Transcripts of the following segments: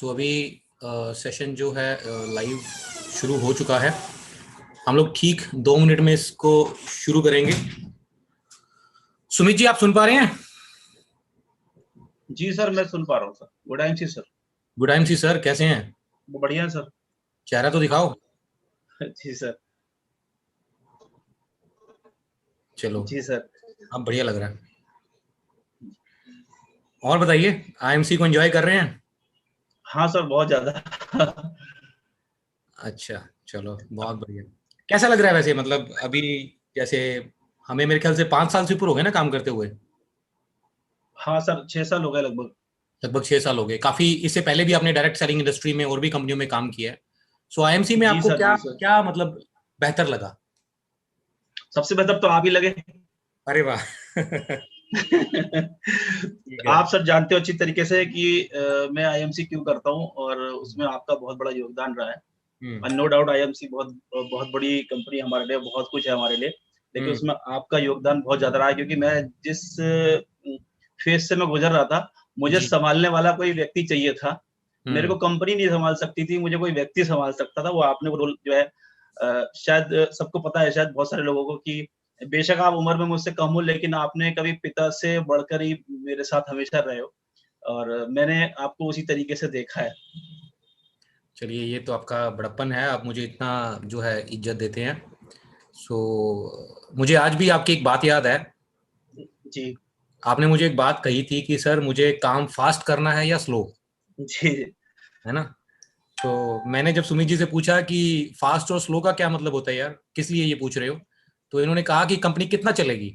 अभी सेशन जो है लाइव शुरू हो चुका है। हम लोग ठीक 2 मिनट में इसको शुरू करेंगे। सुमित जी, आप सुन पा रहे हैं? जी सर, मैं सुन पा रहा हूँ sir. Good time sir. Good time सी सर, कैसे हैं? बढ़िया है सर। चेहरा तो दिखाओ। जी सर। चलो, जी सर। अब बढ़िया लग रहा है। और बताइए, आईएमसी को एंजॉय कर रहे हैं? हाँ सर, बहुत ज्यादा। अच्छा, चलो बहुत बढ़िया। कैसा लग रहा है वैसे, मतलब अभी जैसे हमें मेरे ख्याल से 5 साल से ऊपर हो गए ना काम करते हुए। हाँ सर, 6 साल हो गए लगभग। लगभग 6 साल हो गए। काफी इससे पहले भी आपने डायरेक्ट सेलिंग इंडस्ट्री में और भी कंपनियों में काम किया है। सो आईएमसी में जी आपको सर, क्या जी सर। क्या मतलब बेहतर लगा? सबसे बेहतर तो आप ही लगे। अरे वाह। ठीक है। आप सर जानते हो अच्छी तरीके से कि मैं आईएमसी क्यों करता हूँ, और उसमें आपका बहुत बड़ा योगदान रहा है। हम्म। और नो डाउट आईएमसी बहुत बहुत बड़ी कंपनी हमारे लिए, बहुत कुछ है हमारे लिए। लेकिन हम्म। उसमें आपका योगदान बहुत ज्यादा रहा है, क्योंकि मैं जिस फेज से मैं गुजर रहा था, मुझे जी। संभालने वाला कोई व्यक्ति चाहिए था। मेरे को हम्म। कंपनी नहीं संभाल सकती थी, मुझे कोई व्यक्ति संभाल सकता था। वो आपने वो रोल जो है, शायद सबको पता है, शायद बहुत सारे लोगों को, कि बेशक आप उम्र में मुझसे कम हो, लेकिन आपने कभी पिता से बढ़कर ही मेरे साथ हमेशा रहे हो, और मैंने आपको उसी तरीके से देखा है। चलिए, ये तो आपका बड़प्पन है, आप मुझे इतना जो है इज्जत देते हैं। मुझे आज भी आपकी एक बात याद है। जी। आपने मुझे एक बात कही थी कि सर मुझे काम फास्ट करना है या स्लो, जी। है ना? तो मैंने जब सुमित जी से पूछा कि फास्ट और स्लो का क्या मतलब होता है यार, किस लिए ये पूछ रहे हो, तो इन्होंने कहा कि कंपनी कितना चलेगी।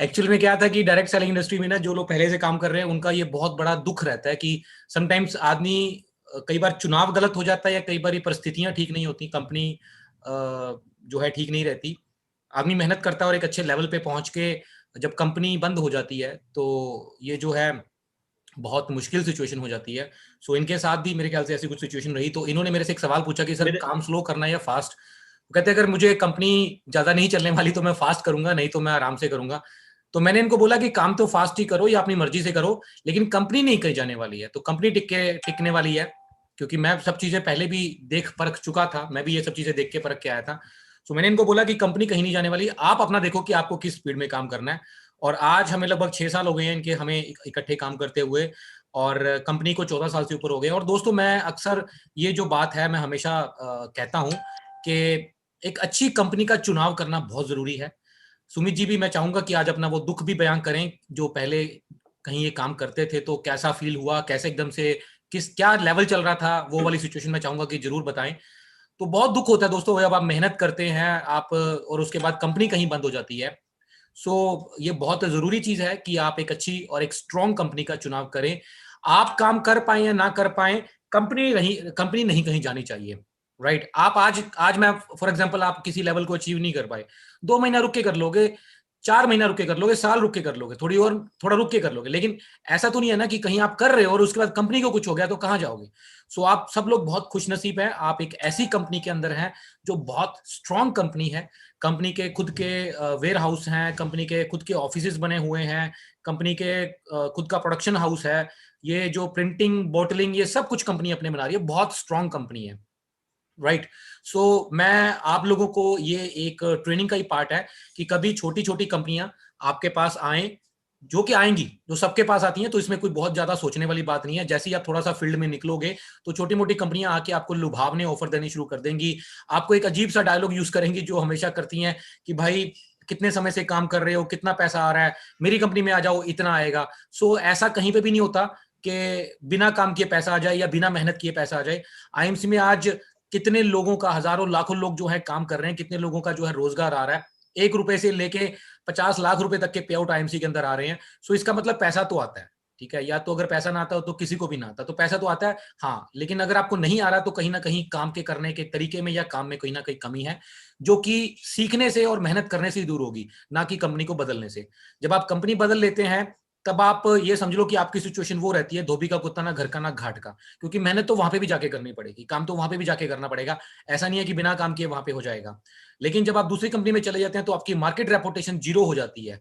एक्चुअल में क्या था कि डायरेक्ट सेलिंग इंडस्ट्री में ना, जो लोग पहले से काम कर रहे हैं उनका ये बहुत बड़ा दुख रहता है कि समटाइम्स आदमी कई बार चुनाव गलत हो जाता है, या कई बार ये परिस्थितियां ठीक नहीं होती, कंपनी जो है ठीक नहीं रहती। आदमी मेहनत करता है और एक अच्छे लेवल पे पहुंच के जब कंपनी बंद हो जाती है तो ये जो है बहुत मुश्किल सिचुएशन हो जाती है। इनके साथ भी मेरे ख्याल से ऐसी कुछ सिचुएशन रही, तो इन्होंने मेरे से एक सवाल पूछा कि सर मेरे काम स्लो करना है या फास्ट। वो कहते हैं अगर मुझे कंपनी ज्यादा नहीं चलने वाली तो मैं फास्ट करूंगा, नहीं तो मैं आराम से करूंगा। तो मैंने इनको बोला कि काम तो फास्ट ही करो या अपनी मर्जी से करो, लेकिन कंपनी नहीं कहीं जाने वाली है, तो कंपनी टिकने वाली है। क्योंकि मैं सब चीजें पहले भी देख परख चुका था, मैं भी ये सब चीजें देख के परख के आया था। मैंने इनको बोला कि कंपनी कहीं नहीं जाने वाली, आप अपना देखो कि आपको किस स्पीड में काम करना है। और आज हमें लगभग 6 साल हो गए हैं इनके हमें इकट्ठे काम करते हुए, और कंपनी को 14 साल से ऊपर हो गए। और दोस्तों, मैं अक्सर ये जो बात है मैं हमेशा कहता हूं कि एक अच्छी कंपनी का चुनाव करना बहुत जरूरी है। सुमित जी भी, मैं चाहूंगा कि आज अपना वो दुख भी बयान करें, जो पहले कहीं ये काम करते थे तो कैसा फील हुआ, कैसे एकदम से किस क्या लेवल चल रहा था, वो वाली सिचुएशन मैं चाहूंगा कि जरूर बताएं। तो बहुत दुख होता है दोस्तों जब आप मेहनत करते हैं आप, और उसके बाद कंपनी कहीं बंद हो जाती है। ये बहुत जरूरी चीज है कि आप एक अच्छी और एक स्ट्रॉन्ग कंपनी का चुनाव करें। आप काम कर पाए या ना कर पाए, कंपनी नहीं कहीं जानी चाहिए। राइट। आप आज आज मैं फॉर एग्जांपल, आप किसी लेवल को अचीव नहीं कर पाए, 2 महीना रुक के कर लोगे, 4 महीना रुक के कर लोगे, साल रुक के कर लोगे, थोड़ी और थोड़ा रुक के कर लोगे, लेकिन ऐसा तो नहीं है ना कि कहीं आप कर रहे हो और उसके बाद कंपनी को कुछ हो गया तो कहां जाओगे। आप सब लोग बहुत खुश नसीब हैं, आप एक ऐसी कंपनी के अंदर हैं जो बहुत स्ट्रांग कंपनी है। कंपनी के खुद के वेयर हाउस हैं, कंपनी के खुद के ऑफिस बने हुए हैं, कंपनी के खुद का प्रोडक्शन हाउस है, ये जो प्रिंटिंग बॉटलिंग ये सब कुछ कंपनी अपने बना रही है, बहुत स्ट्रांग कंपनी है। राइट। मैं आप लोगों को ये एक ट्रेनिंग का ही पार्ट है कि कभी छोटी छोटी कंपनियां आपके पास आए, जो कि आएंगी, जो सबके पास आती हैं, तो इसमें कोई बहुत ज्यादा सोचने वाली बात नहीं है। जैसे ही आप थोड़ा सा फील्ड में निकलोगे तो छोटी मोटी कंपनियां आके आपको लुभावने ऑफर देनी शुरू कर देंगी, आपको एक अजीब सा डायलॉग यूज करेंगी जो हमेशा करती हैं कि भाई कितने समय से काम कर रहे हो, कितना पैसा आ रहा है, मेरी कंपनी में आ जाओ, इतना आएगा। ऐसा कहीं पे भी नहीं होता कि बिना काम किए पैसा आ जाए या बिना मेहनत किए पैसा आ जाए। आईएमसी में आज कितने लोगों का, हजारों लाखों लोग जो है काम कर रहे हैं, कितने लोगों का जो है रोजगार आ रहा है, 1 रुपए से लेके 50 लाख रुपए तक के पे आउट आईएमसी के अंदर आ रहे हैं। इसका मतलब पैसा तो आता है। ठीक है, या तो अगर पैसा ना आता हो तो किसी को भी ना आता, तो पैसा तो आता है। हाँ, लेकिन अगर आपको नहीं आ रहा तो कहीं ना कहीं काम के करने के तरीके में या काम में कहीं ना कहीं कमी है, जो कि सीखने से और मेहनत करने से ही दूर होगी, ना कि कंपनी को बदलने से। जब आप कंपनी बदल लेते हैं तब आप ये समझ लो कि आपकी सिचुएशन वो रहती है, धोबी का कुत्ता ना घर का ना घाट का। क्योंकि मेहनत तो वहां पे भी जाके करनी पड़ेगी, काम तो वहां पे भी जाके करना पड़ेगा। ऐसा नहीं है कि बिना काम किए वहां पे हो जाएगा। लेकिन जब आप दूसरी कंपनी में चले जाते हैं तो आपकी मार्केट रेपुटेशन जीरो हो जाती है।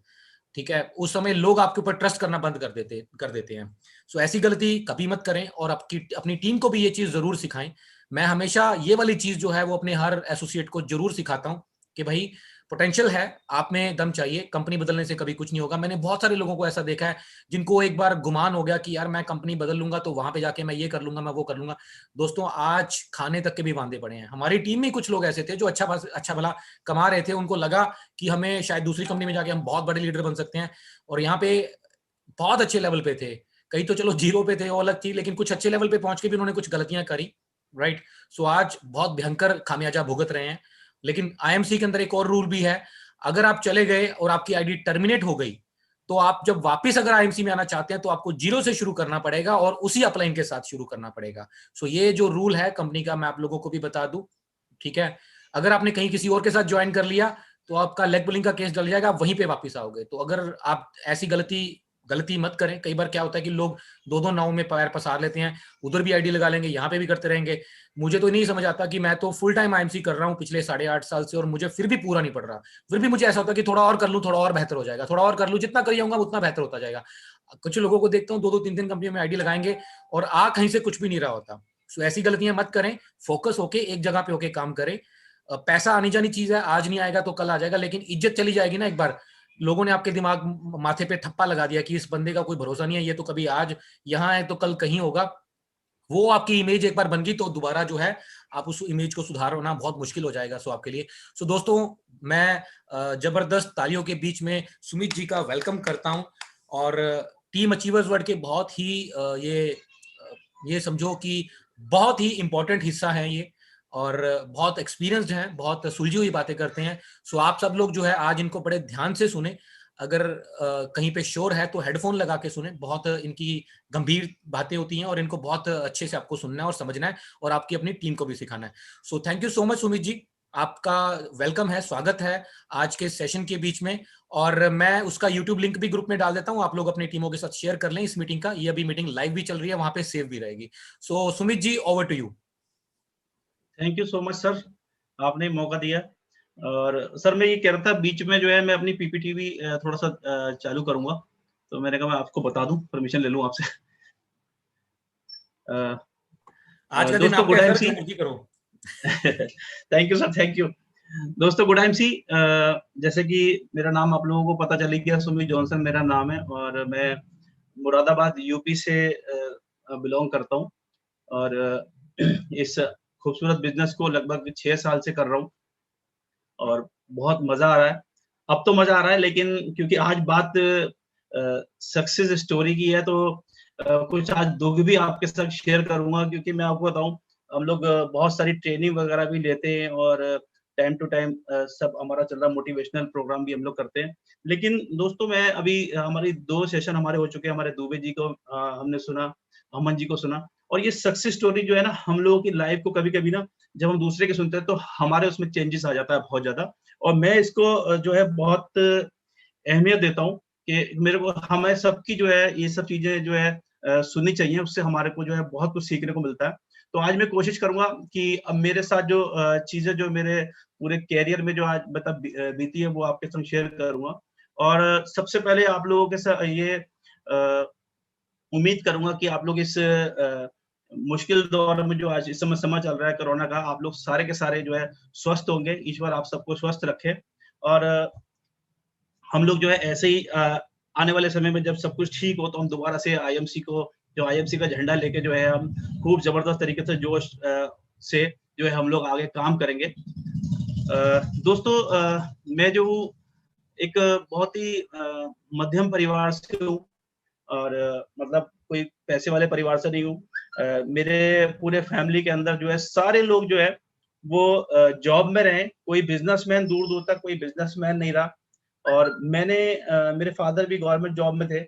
ठीक है, उस समय लोग आपके ऊपर ट्रस्ट करना बंद कर देते हैं। सो ऐसी गलती कभी मत करें, और अपनी टीम को भी ये चीज जरूर सिखाएं। मैं हमेशा ये वाली चीज जो है वो अपने हर एसोसिएट को जरूर सिखाता हूं कि भाई पोटेंशियल है, आप में दम चाहिए, कंपनी बदलने से कभी कुछ नहीं होगा। मैंने बहुत सारे लोगों को ऐसा देखा है जिनको एक बार गुमान हो गया कि यार मैं कंपनी बदल लूंगा तो वहां पे जाके मैं ये कर लूंगा, मैं वो कर लूंगा। दोस्तों, आज खाने तक के भी वांदे पड़े हैं। हमारी टीम में कुछ लोग ऐसे थे जो अच्छा भला कमा रहे थे, उनको लगा कि हमें शायद दूसरी कंपनी में जाके हम बहुत बड़े लीडर बन सकते हैं, और यहाँ पे बहुत अच्छे लेवल पे थे। कई तो चलो जीरो पे थे, वो अलग थी, लेकिन कुछ अच्छे लेवल पे पहुंच के भी उन्होंने कुछ गलतियां करी, राइट। सो आज बहुत भयंकर खामियाजा भुगत रहे हैं। लेकिन आईएमसी के अंदर एक और रूल भी है, अगर आप चले गए और आपकी आईडी टर्मिनेट हो गई, तो आप जब वापस अगर आईएमसी में आना चाहते हैं तो आपको जीरो से शुरू करना पड़ेगा और उसी अपलाइन के साथ शुरू करना पड़ेगा। सो ये जो रूल है कंपनी का, मैं आप लोगों को भी बता दूं, ठीक है। अगर आपने कहीं किसी और के साथ ज्वाइन कर लिया तो आपका लेग पुलिंग का केस डल जाएगा, आप वहीं पे वापस आओगे। तो अगर आप ऐसी गलती मत करें। कई बार क्या होता है कि लोग दो दो नाव में पैर पसार लेते हैं, उधर भी आईडी लगा लेंगे, यहाँ पे भी करते रहेंगे। मुझे तो नहीं समझ आता कि मैं तो फुल टाइम आईएमसी कर रहा हूँ पिछले 8.5 साल से, और मुझे फिर भी पूरा नहीं पड़ रहा। फिर भी मुझे ऐसा होता है कि थोड़ा और कर लूँ, थोड़ा और बेहतर हो जाएगा, थोड़ा और कर लूँ, जितना कर जाऊंगा उतना बेहतर होता जाएगा। कुछ लोगों को देखता हूँ 2-2 3-3 कंपनियों में आईडी लगाएंगे और कहीं से कुछ भी नहीं रहा होता। सो ऐसी गलतियां मत करें, फोकस होके एक जगह पे होके काम करें। पैसा आनी जानी चीज है, आज नहीं आएगा तो कल आ जाएगा, लेकिन इज्जत चली जाएगी ना एक बार। लोगों ने आपके दिमाग माथे पे थप्पा लगा दिया कि इस बंदे का कोई भरोसा नहीं है, ये तो कभी आज यहाँ है तो कल कहीं होगा। वो आपकी इमेज एक बार बन गई तो दोबारा जो है आप उस इमेज को सुधारना बहुत मुश्किल हो जाएगा। सो आपके लिए, सो दोस्तों, मैं जबरदस्त तालियों के बीच में सुमित जी का वेलकम करता हूं। और टीम अचीवर्स वर्ल्ड के बहुत ही ये समझो कि बहुत ही इंपॉर्टेंट हिस्सा है ये, और बहुत एक्सपीरियंस्ड हैं, बहुत सुलझी हुई बातें करते हैं। सो आप सब लोग जो है आज इनको बड़े ध्यान से सुने। अगर कहीं पे शोर है तो हेडफोन लगा के सुने, बहुत इनकी गंभीर बातें होती हैं और इनको बहुत अच्छे से आपको सुनना है और समझना है, और आपकी अपनी टीम को भी सिखाना है। So thank you so much Sumit ji, आपका वेलकम है, स्वागत है आज के सेशन के बीच में। और मैं उसका यूट्यूब लिंक भी ग्रुप में डाल देता हूं, आप लोग अपनी टीमों के साथ शेयर कर लें इस मीटिंग का। ये अभी मीटिंग लाइव भी चल रही है, वहां पे सेव भी रहेगी। So Sumit ji, over to you. Thank you so much sir, आपने मौका दिया। और सर मैं ये कह रहा था बीच में जो है मैं अपनी पीपीटी भी थोड़ा सा चालू करूंगा, तो मैंने कहा मैं आपको बता दूं, परमिशन ले लूं आपसे। आज का दिन दोस्तों आपका गुड है टाइम सर, सी। जो मर्जी करो। Thank you sir, thank you. दोस्तों गुड टाइम सी। जैसे कि मेरा नाम आप लोगों को पता चल ही गया, सुमित जॉनसन मेरा नाम है, और मैं मुरादाबाद यूपी से बिलोंग करता हूँ। और इस खूबसूरत बिजनेस को लगभग 6 साल से कर रहा हूँ और बहुत मजा आ रहा है। अब तो मजा आ रहा है, लेकिन क्योंकि आज बात सक्सेस स्टोरी की है, तो कुछ आज दुख भी आपके साथ शेयर करूंगा। क्योंकि मैं आपको बताऊं, हम लोग बहुत सारी ट्रेनिंग वगैरह भी लेते हैं, और टाइम टू टाइम सब हमारा चल रहा मोटिवेशनल प्रोग्राम भी हम लोग करते हैं। लेकिन दोस्तों, मैं अभी हमारी 2 सेशन हमारे हो चुके हैं। हमारे दुबे जी को हमने सुना, अमन जी को सुना। और ये सक्सेस स्टोरी जो है ना, हम लोगों की लाइफ को कभी-कभी ना, जब हम दूसरे के सुनते हैं तो हमारे उसमें चेंजेस आ जाता है बहुत ज्यादा। और मैं इसको जो है बहुत अहमियत देता हूँ कि मेरे को, हमें सबकी जो है ये सब चीजें जो है सुननी चाहिए। उससे हमारे को जो है बहुत कुछ सीखने को मिलता है। तो आज मैं कोशिश करूंगा कि अब मेरे साथ जो चीजें जो मेरे पूरे कैरियर में जो आज मतलब बीती है, वो आपके संग शेयर करूंगा। और सबसे पहले आप लोगों के साथ ये उम्मीद करूंगा कि आप लोग इस मुश्किल दौर में जो आज इस समय समय चल रहा है कोरोना का, आप लोग सारे के सारे जो है स्वस्थ होंगे। ईश्वर आप सबको स्वस्थ रखे। और हम लोग जो है ऐसे ही आने वाले समय में जब सब कुछ ठीक हो, तो हम दोबारा से आईएमसी का झंडा लेके जो है हम खूब जबरदस्त तरीके से जोश से जो है हम लोग आगे काम करेंगे। दोस्तों, मैं जो हूँ एक बहुत ही मध्यम परिवार से हूँ, और मतलब कोई पैसे वाले परिवार से नहीं हूँ। मेरे पूरे फैमिली के अंदर जो है सारे लोग जो है वो जॉब में रहे। कोई बिजनेसमैन, दूर दूर तक कोई बिजनेसमैन नहीं रहा। और मेरे फादर भी गवर्नमेंट जॉब में थे।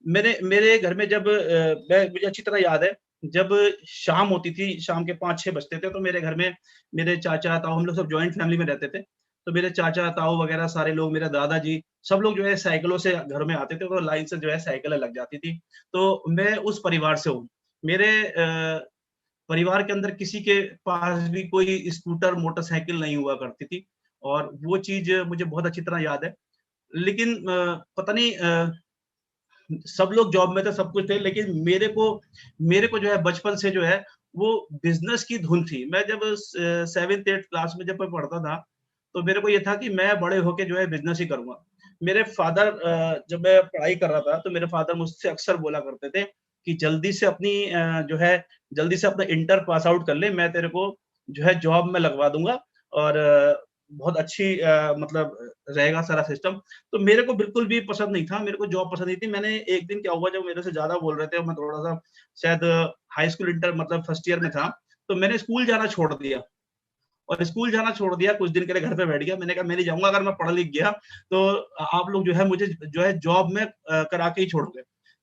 मेरे मेरे घर में जब मुझे अच्छी तरह याद है, जब शाम होती थी, शाम के 5-6 बजते थे, तो मेरे घर में मेरे चाचा ताऊ, हम लोग सब जॉइंट फैमिली में रहते थे। तो मेरे चाचा ताऊ वगैरह सारे लोग, मेरे दादाजी, सब लोग जो है साइकिलों से घर में आते थे, तो लाइन से जो है साइकिलें लग जाती थी। तो मैं उस परिवार से हूँ। मेरे परिवार के अंदर किसी के पास भी कोई स्कूटर, मोटरसाइकिल नहीं हुआ करती थी, और वो चीज़ मुझे बहुत अच्छी तरह याद है। लेकिन पता नहीं, सब लोग जॉब में थे, सब कुछ थे, लेकिन मेरे को जो है बचपन से जो है वो बिज़नेस की धुन थी। मैं जब 7th 8th क्लास में जब मैं पढ़ता था, तो मेरे को ये था कि मैं बड़े होके जो है बिज़नेस ही करूँगा। मेरे फादर जब मैं पढ़ाई कर रहा था, तो मेरे फादर मुझसे अक्सर बोला करते थे कि जल्दी से अपनी जो है जल्दी से अपना इंटर पास आउट कर ले, मैं तेरे को जो है जॉब में लगवा दूँगा और बहुत अच्छी मतलब रहेगा सारा सिस्टम। तो मेरे को बिल्कुल भी पसंद नहीं था, मेरे को जॉब पसंद नहीं थी। मैंने एक दिन क्या हुआ, जब मेरे से ज़्यादा बोल रहे थे और मैं थोड़ा-सा शायद हाई स्कूल इंटर मतलब फर्स्ट ईयर में था, तो मैंने स्कूल जाना छोड़ दिया और स्कूल जाना छोड़ दिया, कुछ दिन के लिए घर पे बैठ गया। मैंने कहा मैं नहीं जाऊँगा, अगर मैं पढ़ लिख गया तो आप लोग जो है मुझे जो है जॉब में करा के ही छोड़ोगे।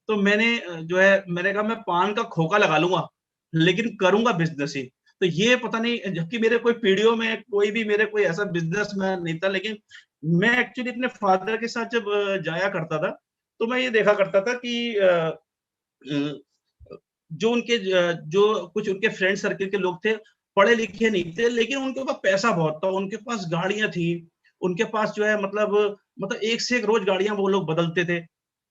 तो मैंने जो है मैंने कहा मैं पान का खोखा लगा लूँगा, लेकिन करूँगा बिज़नेस ही। तो ये पता नहीं, जबकि मेरे कोई पीढ़ियों में कोई भी मेरे कोई ऐसा बिज़नेसमैन नहीं था, लेकिन मैं एक्चुअली अपने फादर के साथ जब जाया करता था, तो मैं ये देखा करता था कि जो उनके जो कुछ उनके फ्रेंड सर्किल के लोग थे, पढ़े-लिखे नहीं थे, लेकिन उनके पास पैसा बहुत था, उनके पास गाड़ियाँ थी, उनके पास जो है मतलब एक से एक रोज़ गाड़ियाँ वो लोग बदलते थे।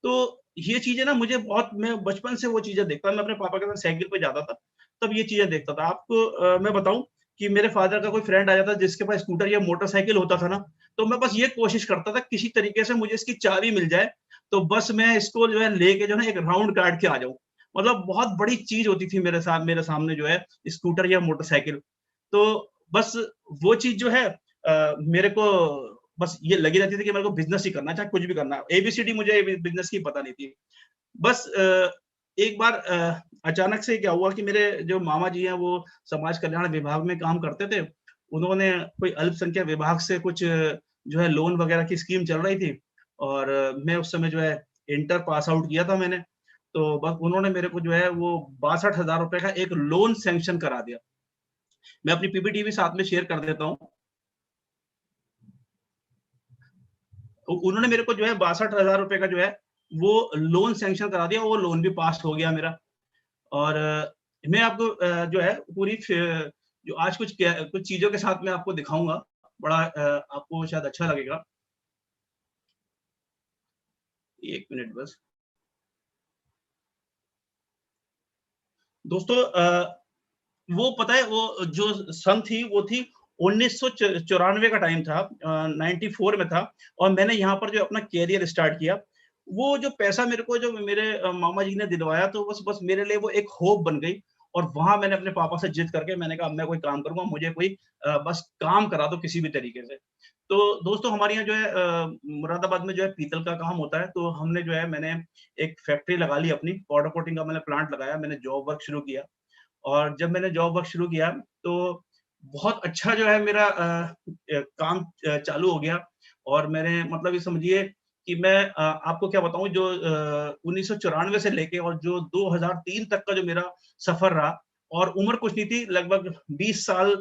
तो ये चीज़ें ना मुझे बहुत, मैं बचपन से वो चीज़ें देखता, मैं अपने पापा के साथ साइकिल पे जाता था, तब ये चीज़ें देखता था। आपको मैं बताऊँ कि मेरे फादर का कोई फ्रेंड आ जाता जिसके पास स्कूटर या मोटरसाइकिल होता था ना, तो मैं बस ये कोशिश करता था किसी तरीके से मुझे इसकी चाबी मिल जाए, तो बस मैं इसको जो है लेके जो है ना एक राउंड काट के आ जाऊँ। मतलब बहुत बड़ी चीज़ होती थी मेरे सामने जो है स्कूटर या मोटरसाइकिल। तो बस वो चीज़ जो है मेरे को बस ये लगी रहती थी कि मेरे को बिज़नेस ही करना है, चाहे कुछ भी करना है। एबीसीडी मुझे बिज़नेस की पता नहीं थी। बस एक बार अचानक से क्या हुआ कि मेरे जो मामा जी हैं वो समाज कल्याण विभाग में काम करते थे। उन्होंने कोई अल्पसंख्यक विभाग से कुछ जो है लोन वगैरह की स्कीम चल रही थी और मैं उस समय जो है इंटर पास आउट किया था मैंने। तो बस उन्होंने मेरे को जो है वो ₹62,000 का एक लोन सैंक्शन करा दिया। मैं अपनी पीपीटी भी साथ में शेयर कर देता हूँ। उन्होंने मेरे को जो है ₹62,000 का जो है वो लोन सैंक्शन करा दिया, वो लोन भी पास हो गया मेरा। और मैं आपको जो है पूरी जो आज कुछ चीज़ों के साथ मैं आपको दिखाऊँगा, बड़ा आपको शायद अच्छा लगेगा। 1 मिनट बस। दोस्तों वो पता है वो जो सन थी वो थी 1994 का टाइम था, 94 में था और मैंने यहाँ पर जो अपना करियर स्टार्ट किया। वो जो पैसा मेरे को जो मेरे मामा जी ने दिलवाया, तो बस बस मेरे लिए वो एक होप बन गई और वहाँ मैंने अपने पापा से जिद करके मैंने कहा अब मैं कोई काम करूँगा, मुझे कोई बस काम करा दो किसी भी तरीके से। तो दोस्तों हमारे यहाँ जो है मुरादाबाद में जो है पीतल का काम होता है, तो हमने जो है मैंने एक फैक्ट्री लगा ली अपनी, पाउडर कोटिंग का मैंने प्लांट लगाया, मैंने जॉब वर्क शुरू किया। और जब मैंने जॉब वर्क शुरू किया तो बहुत अच्छा जो है मेरा काम चालू हो गया और मैंने मतलब ये समझिए कि मैं आपको क्या बताऊँ, जो 1994 से लेके और जो 2003 तक का जो मेरा सफ़र रहा और उम्र कुछ नहीं थी, लगभग 20 साल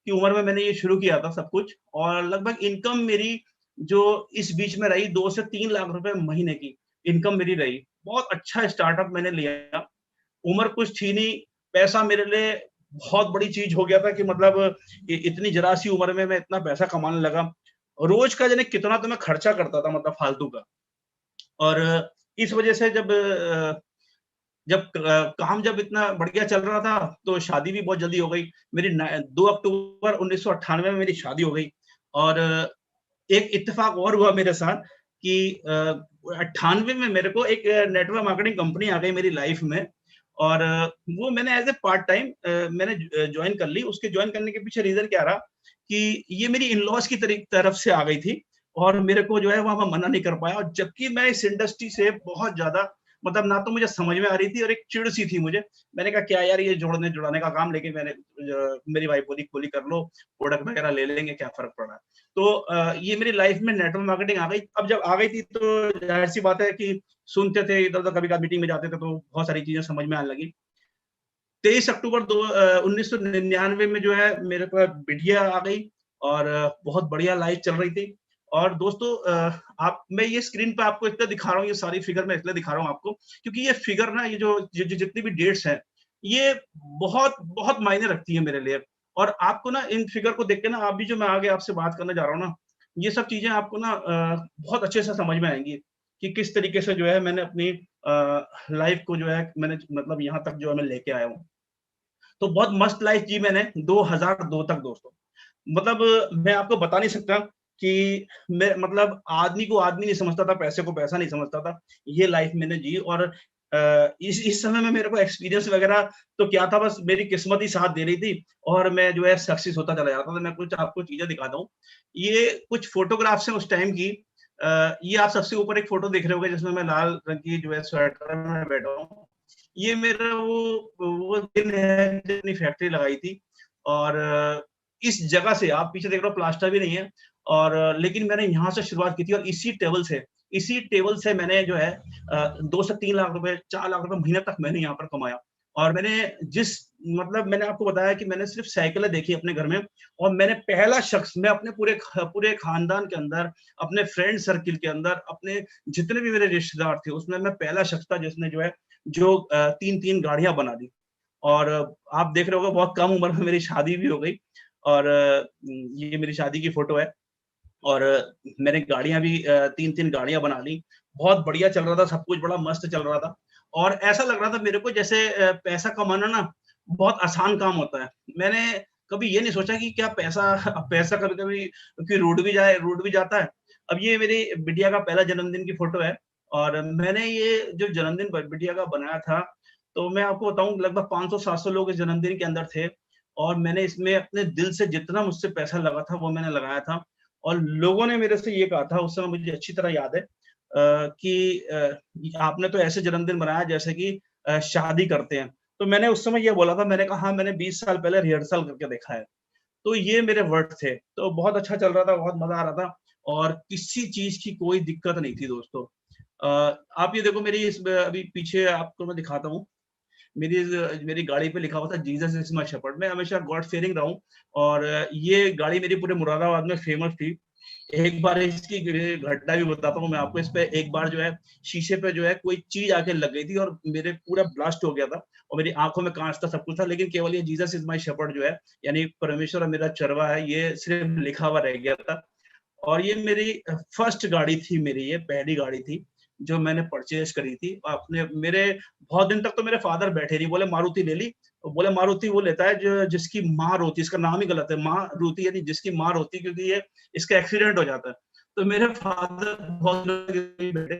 की उम्र में मैंने ये शुरू किया था सब कुछ और लगभग इनकम मेरी जो इस बीच में रही 2 से 3 लाख रुपए महीने की इनकम मेरी रही। बहुत अच्छा स्टार्टअप मैंने लिया। उम्र कुछ थी नहीं, पैसा मेरे लिए बहुत बड़ी चीज़ हो गया था कि मतलब इतनी ज़रा-सी उम्र में मैं इतना पैसा कमाने लगा। रोज़ का जाने कितना तो मैं खर्चा करता था मतलब फालतू का। और इस वज़ह से काम जब इतना बढ़िया चल रहा था, तो शादी भी बहुत जल्दी हो गई। मेरी न 2 अक्टूबर 1998 में मेरी शादी हो गई और एक इत्तेफ़ाक और हुआ मेरे साथ कि 98 में मेरे को एक नेटवर्क मार्केटिंग कंपनी आ गई मेरी लाइफ़ में और वो मैंने एज़ अ पार्ट टाइम मैंने जॉइन कर ली। उसके जॉइन करने के पीछे रीज़न क्या रहा कि ये मेरी इन-लॉज़ की तरफ से आ गई थी और मेरे को जो है वहाँ मैं मना नहीं कर पाया और जबकि मैं इस इंडस्ट्री से बहुत ज़्यादा मतलब ना तो मुझे समझ में आ रही थी और एक चिढ़-सी थी मुझे। मैंने कहा क्या यार ये जोड़ने-जुड़ाने का काम, लेकिन मेरी वाइफ़ बोली खोली कर लो, प्रोडक्ट वगैरह ले लेंगे, क्या फ़र्क पड़ रहा है। तो ये मेरी लाइफ में नेटवर्क मार्केटिंग आ गई। अब जब आ गई थी तो ज़ाहिर-सी बात है कि सुनते थे, इधर-उधर कभी-कभार मीटिंग में जाते थे तो बहुत सारी चीज़ें समझ में आने लगी। 23 अक्टूबर 1999 में जो है मेरे पास बिटिया आ गई और बहुत बढ़िया लाइफ चल रही थी। और दोस्तों आप मैं ये स्क्रीन पे आपको इसलिए दिखा रहा हूँ, ये सारी फिगर मैं इसलिए दिखा रहा हूँ आपको क्योंकि ये फिगर ना ये जो जितनी भी डेट्स हैं, ये बहुत बहुत मायने रखती है मेरे लिए। और आपको ना इन फिगर को देख के ना आप भी जो मैं आगे आपसे बात करने जा रहा हूँ ना, ये सब चीज़ें आपको ना बहुत अच्छे से समझ में आएँगी कि किस तरीके से जो है मैंने अपनी लाइफ़ को जो है मैंने मतलब यहाँ तक जो है मैं लेके आया हूँ। तो बहुत मस्त लाइफ़ जी मैंने 2002 तक दोस्तों। मतलब मैं आपको बता नहीं सकता कि मैं मतलब आदमी को आदमी नहीं समझता था, पैसे को पैसा नहीं समझता था। ये लाइफ़ मैंने जी और इस समय में मेरे को एक्सपीरियंस वग़ैरह तो क्या था, बस मेरी किस्मत ही साथ दे रही थी और मैं जो है सक्सेस होता चला जाता था। मैं कुछ आपको चीज़ें दिखाता हूँ। ये कुछ फ़ोटोग्राफ्स हैं उस टाइम की। ये आप सबसे ऊपर एक फ़ोटो देख रहे होंगे जिसमें मैं लाल रंग की जो है स्वेटर में बैठा हूँ। ये मेरा वो दिन है जब अपनी फैक्ट्री लगाई थी और इस जगह से आप पीछे देख रहे हो प्लास्टर भी नहीं है और लेकिन मैंने यहाँ से शुरुआत की थी और इसी टेबल से मैंने जो है 2 से 3 लाख रुपए, 4 लाख रुपए महीने तक मैंने यहाँ पर कमाया। और मैंने जिस मतलब मैंने आपको बताया कि मैंने सिर्फ़ साइकिलें देखी अपने घर में और मैंने पहला शख्स मैं अपने पूरे खानदान के अंदर, अपने फ्रेंड सर्किल के अंदर, अपने जितने भी मेरे रिश्तेदार थे, उसमें मैं पहला शख्स था जिसने जो है 3-3 गाड़ियाँ बना दी। और आप देख रहे होंगे बहुत कम उम्र में मेरी शादी भी हो गई और ये मेरी शादी की फ़ोटो है और मैंने गाड़ियाँ भी 3-3 गाड़ियाँ बना ली। बहुत बढ़िया चल रहा था, सब कुछ बड़ा मस्त चल रहा था और ऐसा लग रहा था मेरे को जैसे पैसा कमाना ना बहुत आसान काम होता है। मैंने कभी ये नहीं सोचा कि क्या पैसा कभी-कभी क्योंकि रूठ भी जाता है। अब ये मेरी बिटिया का पहला जन्मदिन की फ़ोटो है और मैंने ये जो जन्मदिन ब बिटिया का बनाया था, तो मैं आपको बताऊँ लगभग 500-700 लोग इस जन्मदिन के अंदर थे और मैंने इसमें अपने दिल से जितना मुझसे पैसा लगा था, वो मैंने लगाया था। और लोगों ने मेरे से ये कहा था, उस समय मुझे अच्छी तरह याद है कि आपने तो ऐसे जन्मदिन मनाया जैसे कि शादी करते हैं। तो मैंने उस समय ये बोला था, मैंने कहा हाँ, मैंने 20 साल पहले रिहर्सल करके देखा है। तो ये मेरे वर्ड थे। तो बहुत अच्छा चल रहा था, बहुत मज़ा आ रहा था और किसी चीज़ की कोई दिक्कत नहीं थी दोस्तों। आप ये देखो मेरी अभी पीछे आपको मैं दिखाता हूँ। मेरी गाड़ी पे लिखा हुआ था जीसस इज़ माय शेपर्ड। मैं हमेशा गॉड fearing रहा हूँ और ये गाड़ी मेरी पूरे मुरादाबाद में फेमस थी। एक बार इसकी घटना भी बताता हूँ मैं आपको। इस पे एक बार जो है शीशे पे जो है कोई चीज़ आके लग गई थी और मेरे पूरा ब्लास्ट हो गया था और मेरी आँखों में काँच था, सब कुछ था, लेकिन केवल ये जीसस इज़ माय शेपर्ड जो है, यानी परमेश्वर मेरा चरवाहा है, ये सिर्फ़ लिखा हुआ रह गया था। और ये मेरी फर्स्ट गाड़ी थी मेरी, ये पहली गाड़ी थी, जो मैंने परचेज़ करी थी। अपने मेरे बहुत दिन तक तो मेरे फ़ादर बैठे नहीं, बोले मारुति ले ली। तो बोले मारुति वो लेता है जो जिसकी माँ रोती है, इसका नाम ही गलत है, मारुति यानी जिसकी माँ रोती है क्योंकि ये इसका एक्सीडेंट हो जाता है। तो मेरे फ़ादर बहुत बैठे,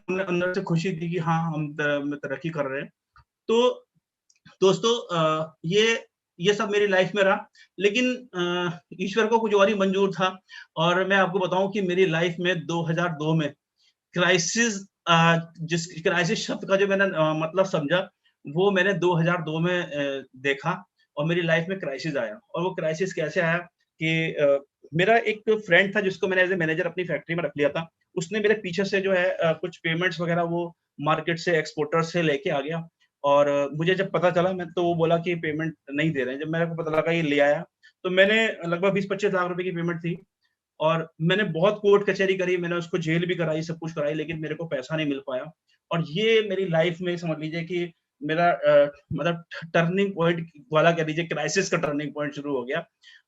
उन्हें अंदर से खुशी थी कि हाँ, हम तरक्की कर रहे हैं। तो दोस्तों ये सब मेरी लाइफ में रहा, लेकिन ईश्वर को कुछ और ही मंज़ूर था और मैं आपको बताऊँ कि मेरी लाइफ में 2002 में क्राइसिस जिस क्राइसिस शब्द का जो मैंने मतलब समझा, वो मैंने 2002 में देखा और मेरी लाइफ में क्राइसिस आया और वो क्राइसिस कैसे आया कि मेरा एक फ्रेंड था जिसको मैंने एज़ अ मैनेजर अपनी फैक्ट्री में रख लिया था। उसने मेरे पीछे से जो है कुछ पेमेंट्स वग़ैरह वो मार्केट से एक्सपोर्टर से लेके आ गया और मुझे जब पता चला मैं तो वो बोला कि पेमेंट नहीं दे रहे हैं। जब मेरे को पता लगा ये ले आया, तो मैंने लगभग 20-25 लाख रुपए की पेमेंट थी और मैंने बहुत कोर्ट कचहरी करी, मैंने उसको जेल भी कराई, सब कुछ कराई, लेकिन मेरे को पैसा नहीं मिल पाया। और ये मेरी लाइफ में समझ लीजिए कि मेरा मतलब टर्निंग पॉइंट वाला कह लीजिए क्राइसिस का टर्निंग पॉइंट शुरू हो गया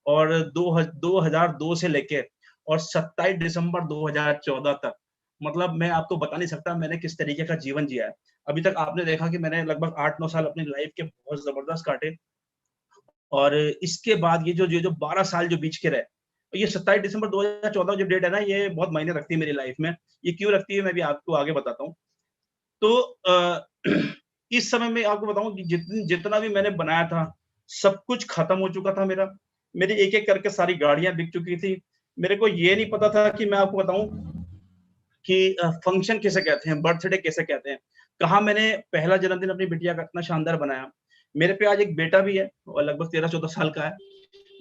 और 2002 से लेके और 27 दिसंबर 2014 तक मतलब मैं आपको बता नहीं सकता मैंने किस तरीके का जीवन जिया है। अभी तक आपने देखा कि मैंने लगभग 8-9 साल अपनी लाइफ के बहुत ज़बरदस्त काटे और इसके बाद ये जो 12 साल जो बीच के रहे, ये 27 दिसंबर 2014 जो डेट है ना, ये बहुत मायने रखती है मेरी लाइफ में। ये क्यों रखती है, मैं भी आपको आगे बताता हूँ। तो इस समय मैं आपको बताऊँ कि जितना भी मैंने बनाया था, सब कुछ खत्म हो चुका था मेरा। मेरी एक-एक करके सारी गाड़ियाँ बिक चुकी थी। मेरे को ये नहीं पता था कि मैं आपको बताऊँ कि फंक्शन किसे कहते हैं, बर्थडे किसे कहते हैं। कहाँ मैंने पहला जन्मदिन अपनी बिटिया का इतना शानदार बनाया। मेरे पे आज एक बेटा भी है और लगभग 13-14 साल का है।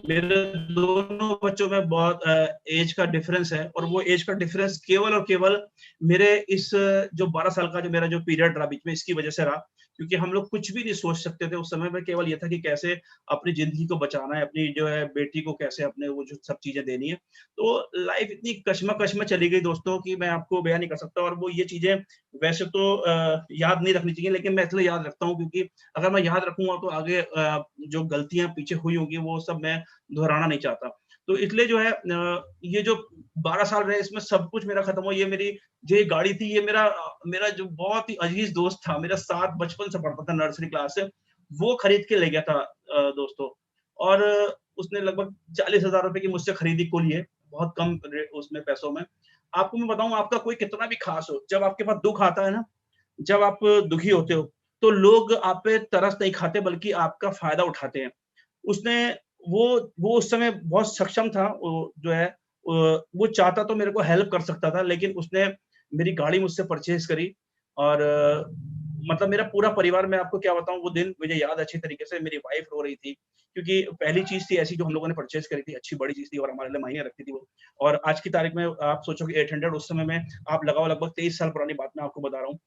मेरे दोनों बच्चों में बहुत ऐज का डिफरेंस है और वो ऐज का डिफरेंस केवल और केवल मेरे इस जो 12 साल का जो मेरा जो पीरियड रहा बीच में इसकी वजह से रहा। क्योंकि हम लोग कुछ भी नहीं सोच सकते थे उस समय में केवल ये था कि कैसे अपनी ज़िंदगी को बचाना है, अपनी जो है बेटी को कैसे अपने वो जो सब चीज़ें देनी है। तो लाइफ़ इतनी कशमकश में चली गई दोस्तों कि मैं आपको बयान नहीं कर सकता और वो ये चीज़ें वैसे तो याद नहीं रखनी चाहिए लेकिन मैं इसलिए याद रखता हूँ क्योंकि अगर मैं याद रखूँगा तो आगे जो गलतियाँ पीछे हुई होंगी वो सब मैं दोहराना नहीं चाहता। तो इसलिए जो है ये जो 12 साल रहे इसमें सब कुछ मेरा खत्म हुआ। ये मेरी जो ये गाड़ी थी ये मेरा जो बहुत ही अजीज दोस्त था, मेरा साथ बचपन से पढ़ता था नर्सरी क्लास से, वो खरीद के ले गया था दोस्तों। और उसने लगभग 40,000 रुपए की मुझसे खरीदी कुल ये, बहुत कम उसमें पैसों में। आपको मैं बताऊँ, आपका कोई कितना भी खास हो, जब आपके पास दुःख आता है ना, जब आप दुखी होते हो, तो लोग आप पे तरस नहीं खाते बल्कि आपका फ़ायदा उठाते हैं। उसने वो वो उस समय बहुत सक्षम था, वो जो है वो चाहता तो मेरे को हेल्प कर सकता था, लेकिन उसने मेरी गाड़ी मुझसे परचेज़ करी। और मतलब मेरा पूरा परिवार, मैं आपको क्या बताऊँ, वो दिन मुझे याद है अच्छी तरीके से। मेरी वाइफ़ रो रही थी, क्योंकि पहली चीज़ थी ऐसी जो हम लोगों ने परचेज़ करी थी, अच्छी बड़ी चीज़ थी और हमारे लिए मायने रखती थी वो। और आज की तारीख में आप सोचो कि 800 उस समय में, आप लगाओ लगभग 23 साल पुरानी बात मैं आपको बता रहा हूँ।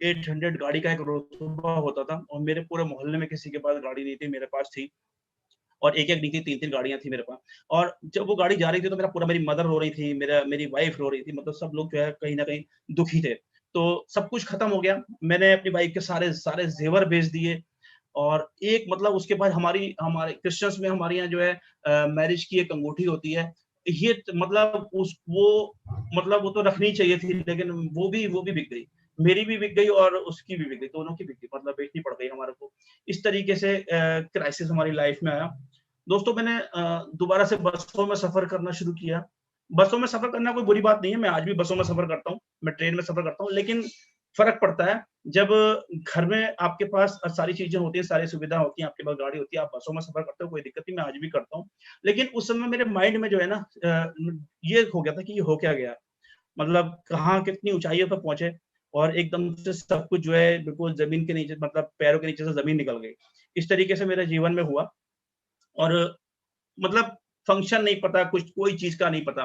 800 गाड़ी का एक रुतबा होता था और मेरे पूरे मोहल्ले में किसी के पास गाड़ी नहीं थी, मेरे पास थी। और एक-एक नहीं थी, 3-3 गाड़ियाँ थी मेरे पास। और जब वो गाड़ी जा रही थी तो मेरी मदर रो रही थी, मेरी वाइफ़ रो रही थी, मतलब सब लोग जो है कहीं न कहीं दुखी थे। तो सब कुछ खत्म हो गया। मैंने अपनी वाइफ़ के सारे सारे ज़ेवर बेच दिए। और एक मतलब उसके बाद हमारे क्रिश्चियंस में हमारे यहाँ जो है मैरिज की एक अंगूठी होती है। ये मतलब वो तो रखनी चाहिए थी, लेकिन वो भी बिक गई। मेरी भी बिक गई और उसकी भी बिक गई, दोनों की बिक गई, मतलब बेचनी पड़ गई हमारे को। इस तरीके से क्राइसिस हमारी लाइफ़ में आया। दोस्तों, मैंने दोबारा से बसों में सफ़र करना शुरू किया। बसों में सफ़र करना कोई बुरी बात नहीं है, मैं आज भी बसों में सफ़र करता हूँ, मैं ट्रेन में सफ़र करता हूँ, लेकिन फ़र्क पड़ता है जब घर में आपके पास सारी चीज़ें होती हैं, सारी सुविधा होती हैं, आपके पास गाड़ी होती है, आप बसों में सफ़र करते हो, कोई दिक्कत नहीं, मैं आज भी करता हूँ। लेकिन उस समय मेरे माइंड में जो है ना ये हो गया था कि ये हो क्या गया? मतलब कहाँ कितनी ऊँचाइयों पे पहुँचे और एकदम से सब कुछ जो है बिल्कुल ज़मीन के नीचे, मतलब पैरों के नीचे से ज़मीन निकल गई। इस तरीके से मेरे जीवन में हुआ। और मतलब फंक्शन नहीं पता, कुछ कोई चीज़ का नहीं पता।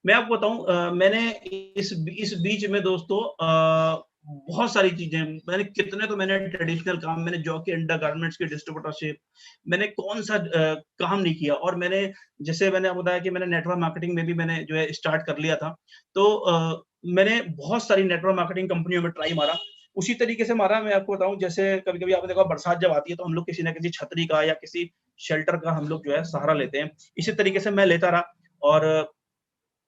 मैं आपको बताऊँ, मैंने इस बीच में दोस्तों बहुत सारी चीज़ें, मैंने ट्रेडिशनल काम, मैंने जॉकी के अंडरगारमेंट्स की डिस्ट्रीब्यूटरशिप, मैंने कौन-सा काम नहीं किया। और जैसे मैंने आपको बताया कि मैंने नेटवर्क मार्केटिंग में भी मैंने जो है स्टार्ट कर लिया था। तो मैंने बहुत सारी नेटवर्क मार्केटिंग कंपनियों में ट्राई मारा। उसी तरीके से मारा, मैं आपको बताऊँ, जैसे कभी-कभी आपने देखा बरसात जब आती है तो हम लोग किसी न किसी छतरी का या किसी शेल्टर का हम लोग जो है सहारा लेते हैं। इसी तरीके से मैं लेता रहा। और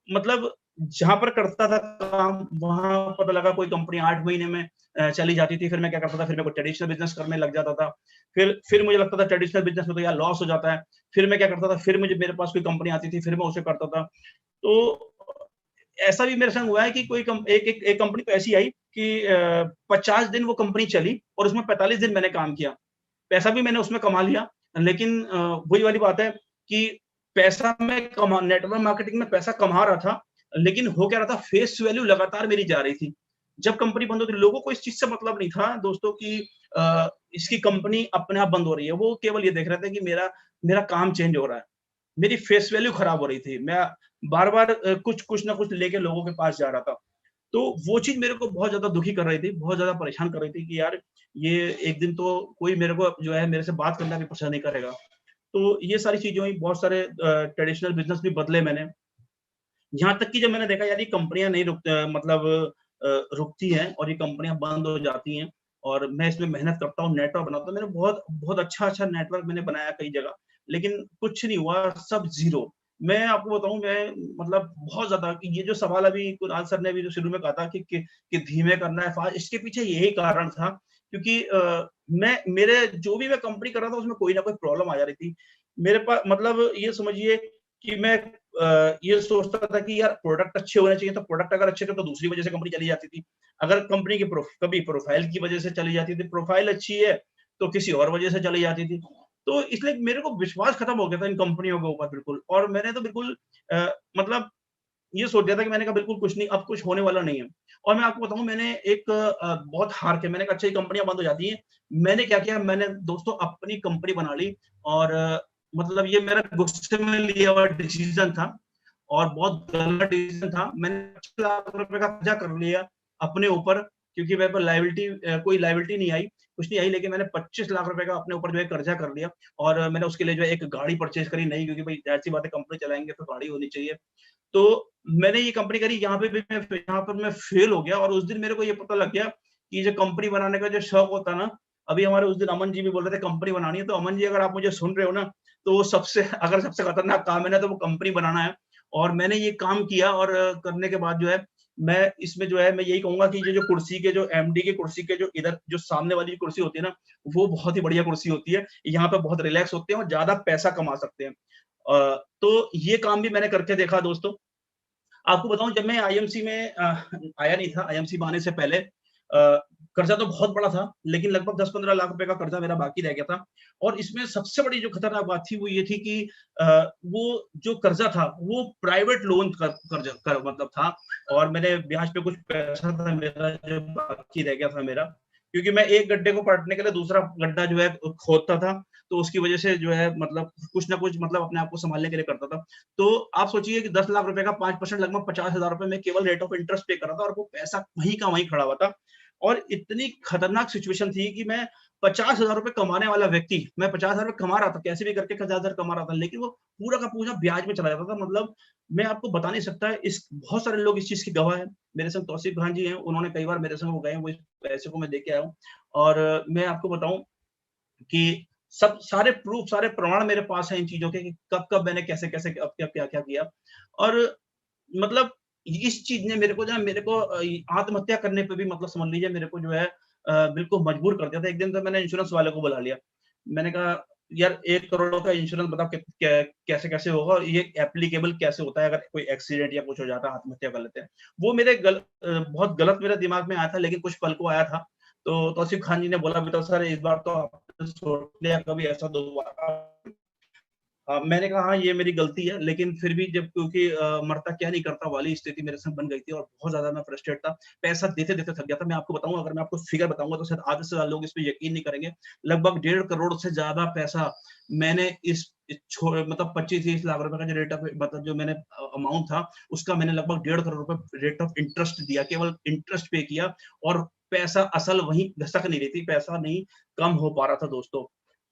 मतलब जहाँ पर करता था काम, वहाँ पता लगा कोई कंपनी 8 महीने में चली जाती थी। फिर मैं क्या करता था, फिर मेरे को ट्रेडिशनल बिज़नेस करने लग जाता था। फिर मुझे लगता था ट्रेडिशनल बिज़नेस में तो यार लॉस हो जाता है। फिर मैं क्या करता था, फिर मेरे पास कोई कंपनी आती थी, फिर मैं उसे करता था। तो ऐसा भी मेरे संग हुआ है कि कोई कम एक एक एक कंपनी तो ऐसी आई कि 50 दिन वो कंपनी चली और उसमें 45 दिन मैंने काम किया। पैसा भी मैंने उसमें कमा लिया, लेकिन वही वाली बात है कि पैसा मैं कमा नेटवर्क मार्केटिंग में पैसा कमा रहा था, लेकिन हो क्या रहा था, फेस वैल्यू लगातार मेरी जा रही थी। जब कंपनी बंद होती, लोगों को इस चीज़ से मतलब नहीं था दोस्तों कि इसकी कंपनी अपने आप बंद हो रही है। वो केवल ये देख रहे थे कि मेरा मेरा काम चेंज हो रहा है। मेरी फेस वैल्यू खराब हो रही थी। मैं बार-बार कुछ ना कुछ लेके लोगों के पास जा रहा था। तो वो चीज़ मेरे को बहुत ज़्यादा दुखी कर रही थी, बहुत ज़्यादा परेशान कर रही थी कि यार, ये एक दिन तो कोई मेरे को जो है मेरे से बात करना भी पसंद नहीं करेगा। तो ये सारी चीज़ें हुई, बहुत सारे ट्रेडिशनल बिज़नेस भी बदले मैंने। यहाँ तक कि जब मैंने देखा यार ये कंपनियाँ नहीं मतलब रुकती हैं और ये कंपनियाँ बंद हो जाती हैं और मैं इसमें मेहनत करता हूँ, नेटवर्क बनाता हूँ। मैंने बहुत बहुत अच्छा-अच्छा नेटवर्क मैंने बनाया कई जगह, लेकिन कुछ नहीं हुआ, सब ज़ीरो। मैं आपको बताऊँ, मैं मतलब बहुत ज़्यादा ये जो सवाल अभी कुणाल सर ने अभी जो शुरू में कहा था कि धीमे करना है फास्ट, इसके पीछे यही कारण था क्योंकि मैं कंपनी कर रहा था उसमें कोई ना कोई प्रॉब्लम आ जा रही थी। मेरे पास मतलब ये समझिए कि मैं ये सोचता था कि यार प्रोडक्ट अच्छे होने चाहिए, तो प्रोडक्ट अगर अच्छे थे तो दूसरी वजह से कंपनी चली जाती थी। अगर कंपनी की कभी प्रोफाइल की वजह से चली जाती थी, प्रोफाइल अच्छी है तो किसी और वजह से चली जाती थी। तो इसलिए मेरे को विश्वास खत्म हो गया था इन कंपनियों के ऊपर बिल्कुल। और मैंने तो बिल्कुल मतलब ये सोच दिया था कि मैंने कहा बिल्कुल कुछ नहीं, अब कुछ होने वाला नहीं है। और मैं आपको बताऊँ, मैंने एक बहुत हार के मैंने कहा अच्छा ये कंपनियाँ बंद हो जाती हैं। मैंने क्या किया, मैंने दोस्तों अपनी कंपनी बना ली। और मतलब ये मेरा गुस्से में लिया हुआ डिसीज़न था और बहुत गलत डिसीज़न था। मैंने 25 लाख रुपए का कर्जा कर लिया अपने ऊपर, क्योंकि मेरे पे कोई लायबिलिटी नहीं आई, कुछ नहीं आई, लेकिन मैंने 25 लाख रुपए का अपने ऊपर जो है कर्जा कर लिया। और मैंने उसके लिए जो है एक गाड़ी परचेज़ करी नई, क्योंकि भाई ज़ाहिर-सी बात है कंपनी चलाएँगे तो गाड़ी होनी चाहिए। तो मैंने ये कंपनी करी, यहाँ पर मैं फेल हो गया और उस दिन मेरे को ये पता लग गया कि जो कंपनी बनाने का जो शौक होता है ना, अभी हमारे उस दिन अमन जी भी बोल रहे थे कंपनी बनानी है, तो अमन जी अगर आप मुझे सुन रहे हो ना, तो सबसे अगर सबसे खतरनाक काम है ना, तो वो कंपनी बनाना है। और मैंने ये काम किया, और करने के बाद जो है, मैं इसमें जो है, मैं यही कहूँगा कि ये जो कुर्सी के, जो एमडी की कुर्सी के जो इधर जो सामने वाली कुर्सी होती है ना, वो बहुत ही बढ़िया कुर्सी होती है। यहाँ पे बहुत रिलैक्स होते हैं और ज़्यादा पैसा कमा सकते हैं। तो ये काम भी मैंने करके देखा दोस्तों। आपको बताऊँ, जब मैं आईएमसी में आया नहीं था, आईएमसी में आने से पहले कर्जा तो बहुत बड़ा था, लेकिन लगभग 10-15 लाख रुपए का कर्जा मेरा बाकी रह गया था। और इसमें सबसे बड़ी जो खतरनाक बात थी, वो ये थी कि अ, वो जो कर्जा था, वो प्राइवेट लोन कर्जा मतलब था, और मेरे ब्याज पे कुछ पैसा था मेरा जो बाकी रह गया था मेरा। क्योंकि मैं एक गड्ढे को पलटने के लिए दूसरा गड्ढा जो है खोदता था, तो उसकी वजह से जो है, मतलब कुछ ना कुछ, मतलब अपने आप को सँभालने के लिए करता था। तो आप सोचिए कि 10 लाख रुपए का 5% लगभग 50,000 रुपए मैं केवल रेट ऑफ इंटरेस्ट पे कर रहा था, और वो पैसा वहीं का वहीं खड़ा हुआ था। और इतनी खतरनाक सिचुएशन थी कि मैं 50,000 रुपए कमाने वाला व्यक्ति, मैं 50,000 रुपए कमा रहा था, कैसे भी करके 50,000 कमा रहा था, लेकिन वो पूरा का पूरा ब्याज में चला जाता था। मतलब मैं आपको बता नहीं सकता, इस बहुत सारे लोग इस चीज़ के गवाह हैं। मेरे संग तौसीफ खान जी हैं, उन्होंने कई बार मेरे संग वो गए हैं, वो इस पैसे को मैं दे के आया हूँ। और मैं आपको बताऊँ कि सब सारे प्रूफ, सारे प्रमाण मेरे पास हैं इन चीज़ों के, कि कब-कब मैंने कैसे-कैसे, अब क्या क्या-क्या किया। और मतलब इस चीज़ ने मेरे को जो है, मेरे को आत्महत्या करने पे भी, मतलब समझ लीजिए, मेरे को जो है बिल्कुल मजबूर कर दिया था। एक दिन तो मैंने इंश्योरेंस वाले को बुला लिया। मैंने कहा, "यार 1 करोड़ का इंश्योरेंस बताओ कि कैसे-कैसे होगा, और ये एप्लीकेबल कैसे होता है, अगर कोई एक्सीडेंट या कुछ हो जाता है, आत्महत्या कर लेते हैं।" वो मेरे बहुत गलत मेरे दिमाग में आया था, लेकिन कुछ पल को आया था। तो तौसीफ खान जी ने बोला, "बेटा सर, इस बार तो आपने सोच लिया, कभी ऐसा दोबारा।" मैंने कहा, हाँ, ये मेरी गलती है, लेकिन फिर भी जब, क्योंकि मरता क्या नहीं करता वाली स्थिति मेरे साथ बन गई थी, और बहुत ज़्यादा मैं फ्रस्ट्रेट था। पैसा देते-देते थक गया था। मैं आपको बताऊँ, अगर मैं आपको फिगर बताऊँगा, तो शायद आधे से ज़्यादा लोग इस पे यकीन नहीं करेंगे। लगभग 1.5 करोड़ से ज़्यादा पैसा मैंने इस मतलब 25-30 लाख रुपए का जो रेट ऑफ, मतलब जो मैंने अमाउंट था, उसका मैंने लगभग 1.5 करोड़ रुपए रेट ऑफ इंटरेस्ट दिया, केवल इंटरेस्ट पे किया। और पैसा असल वहीं घसक नहीं रही थी, पैसा नहीं कम हो पा रहा था दोस्तों।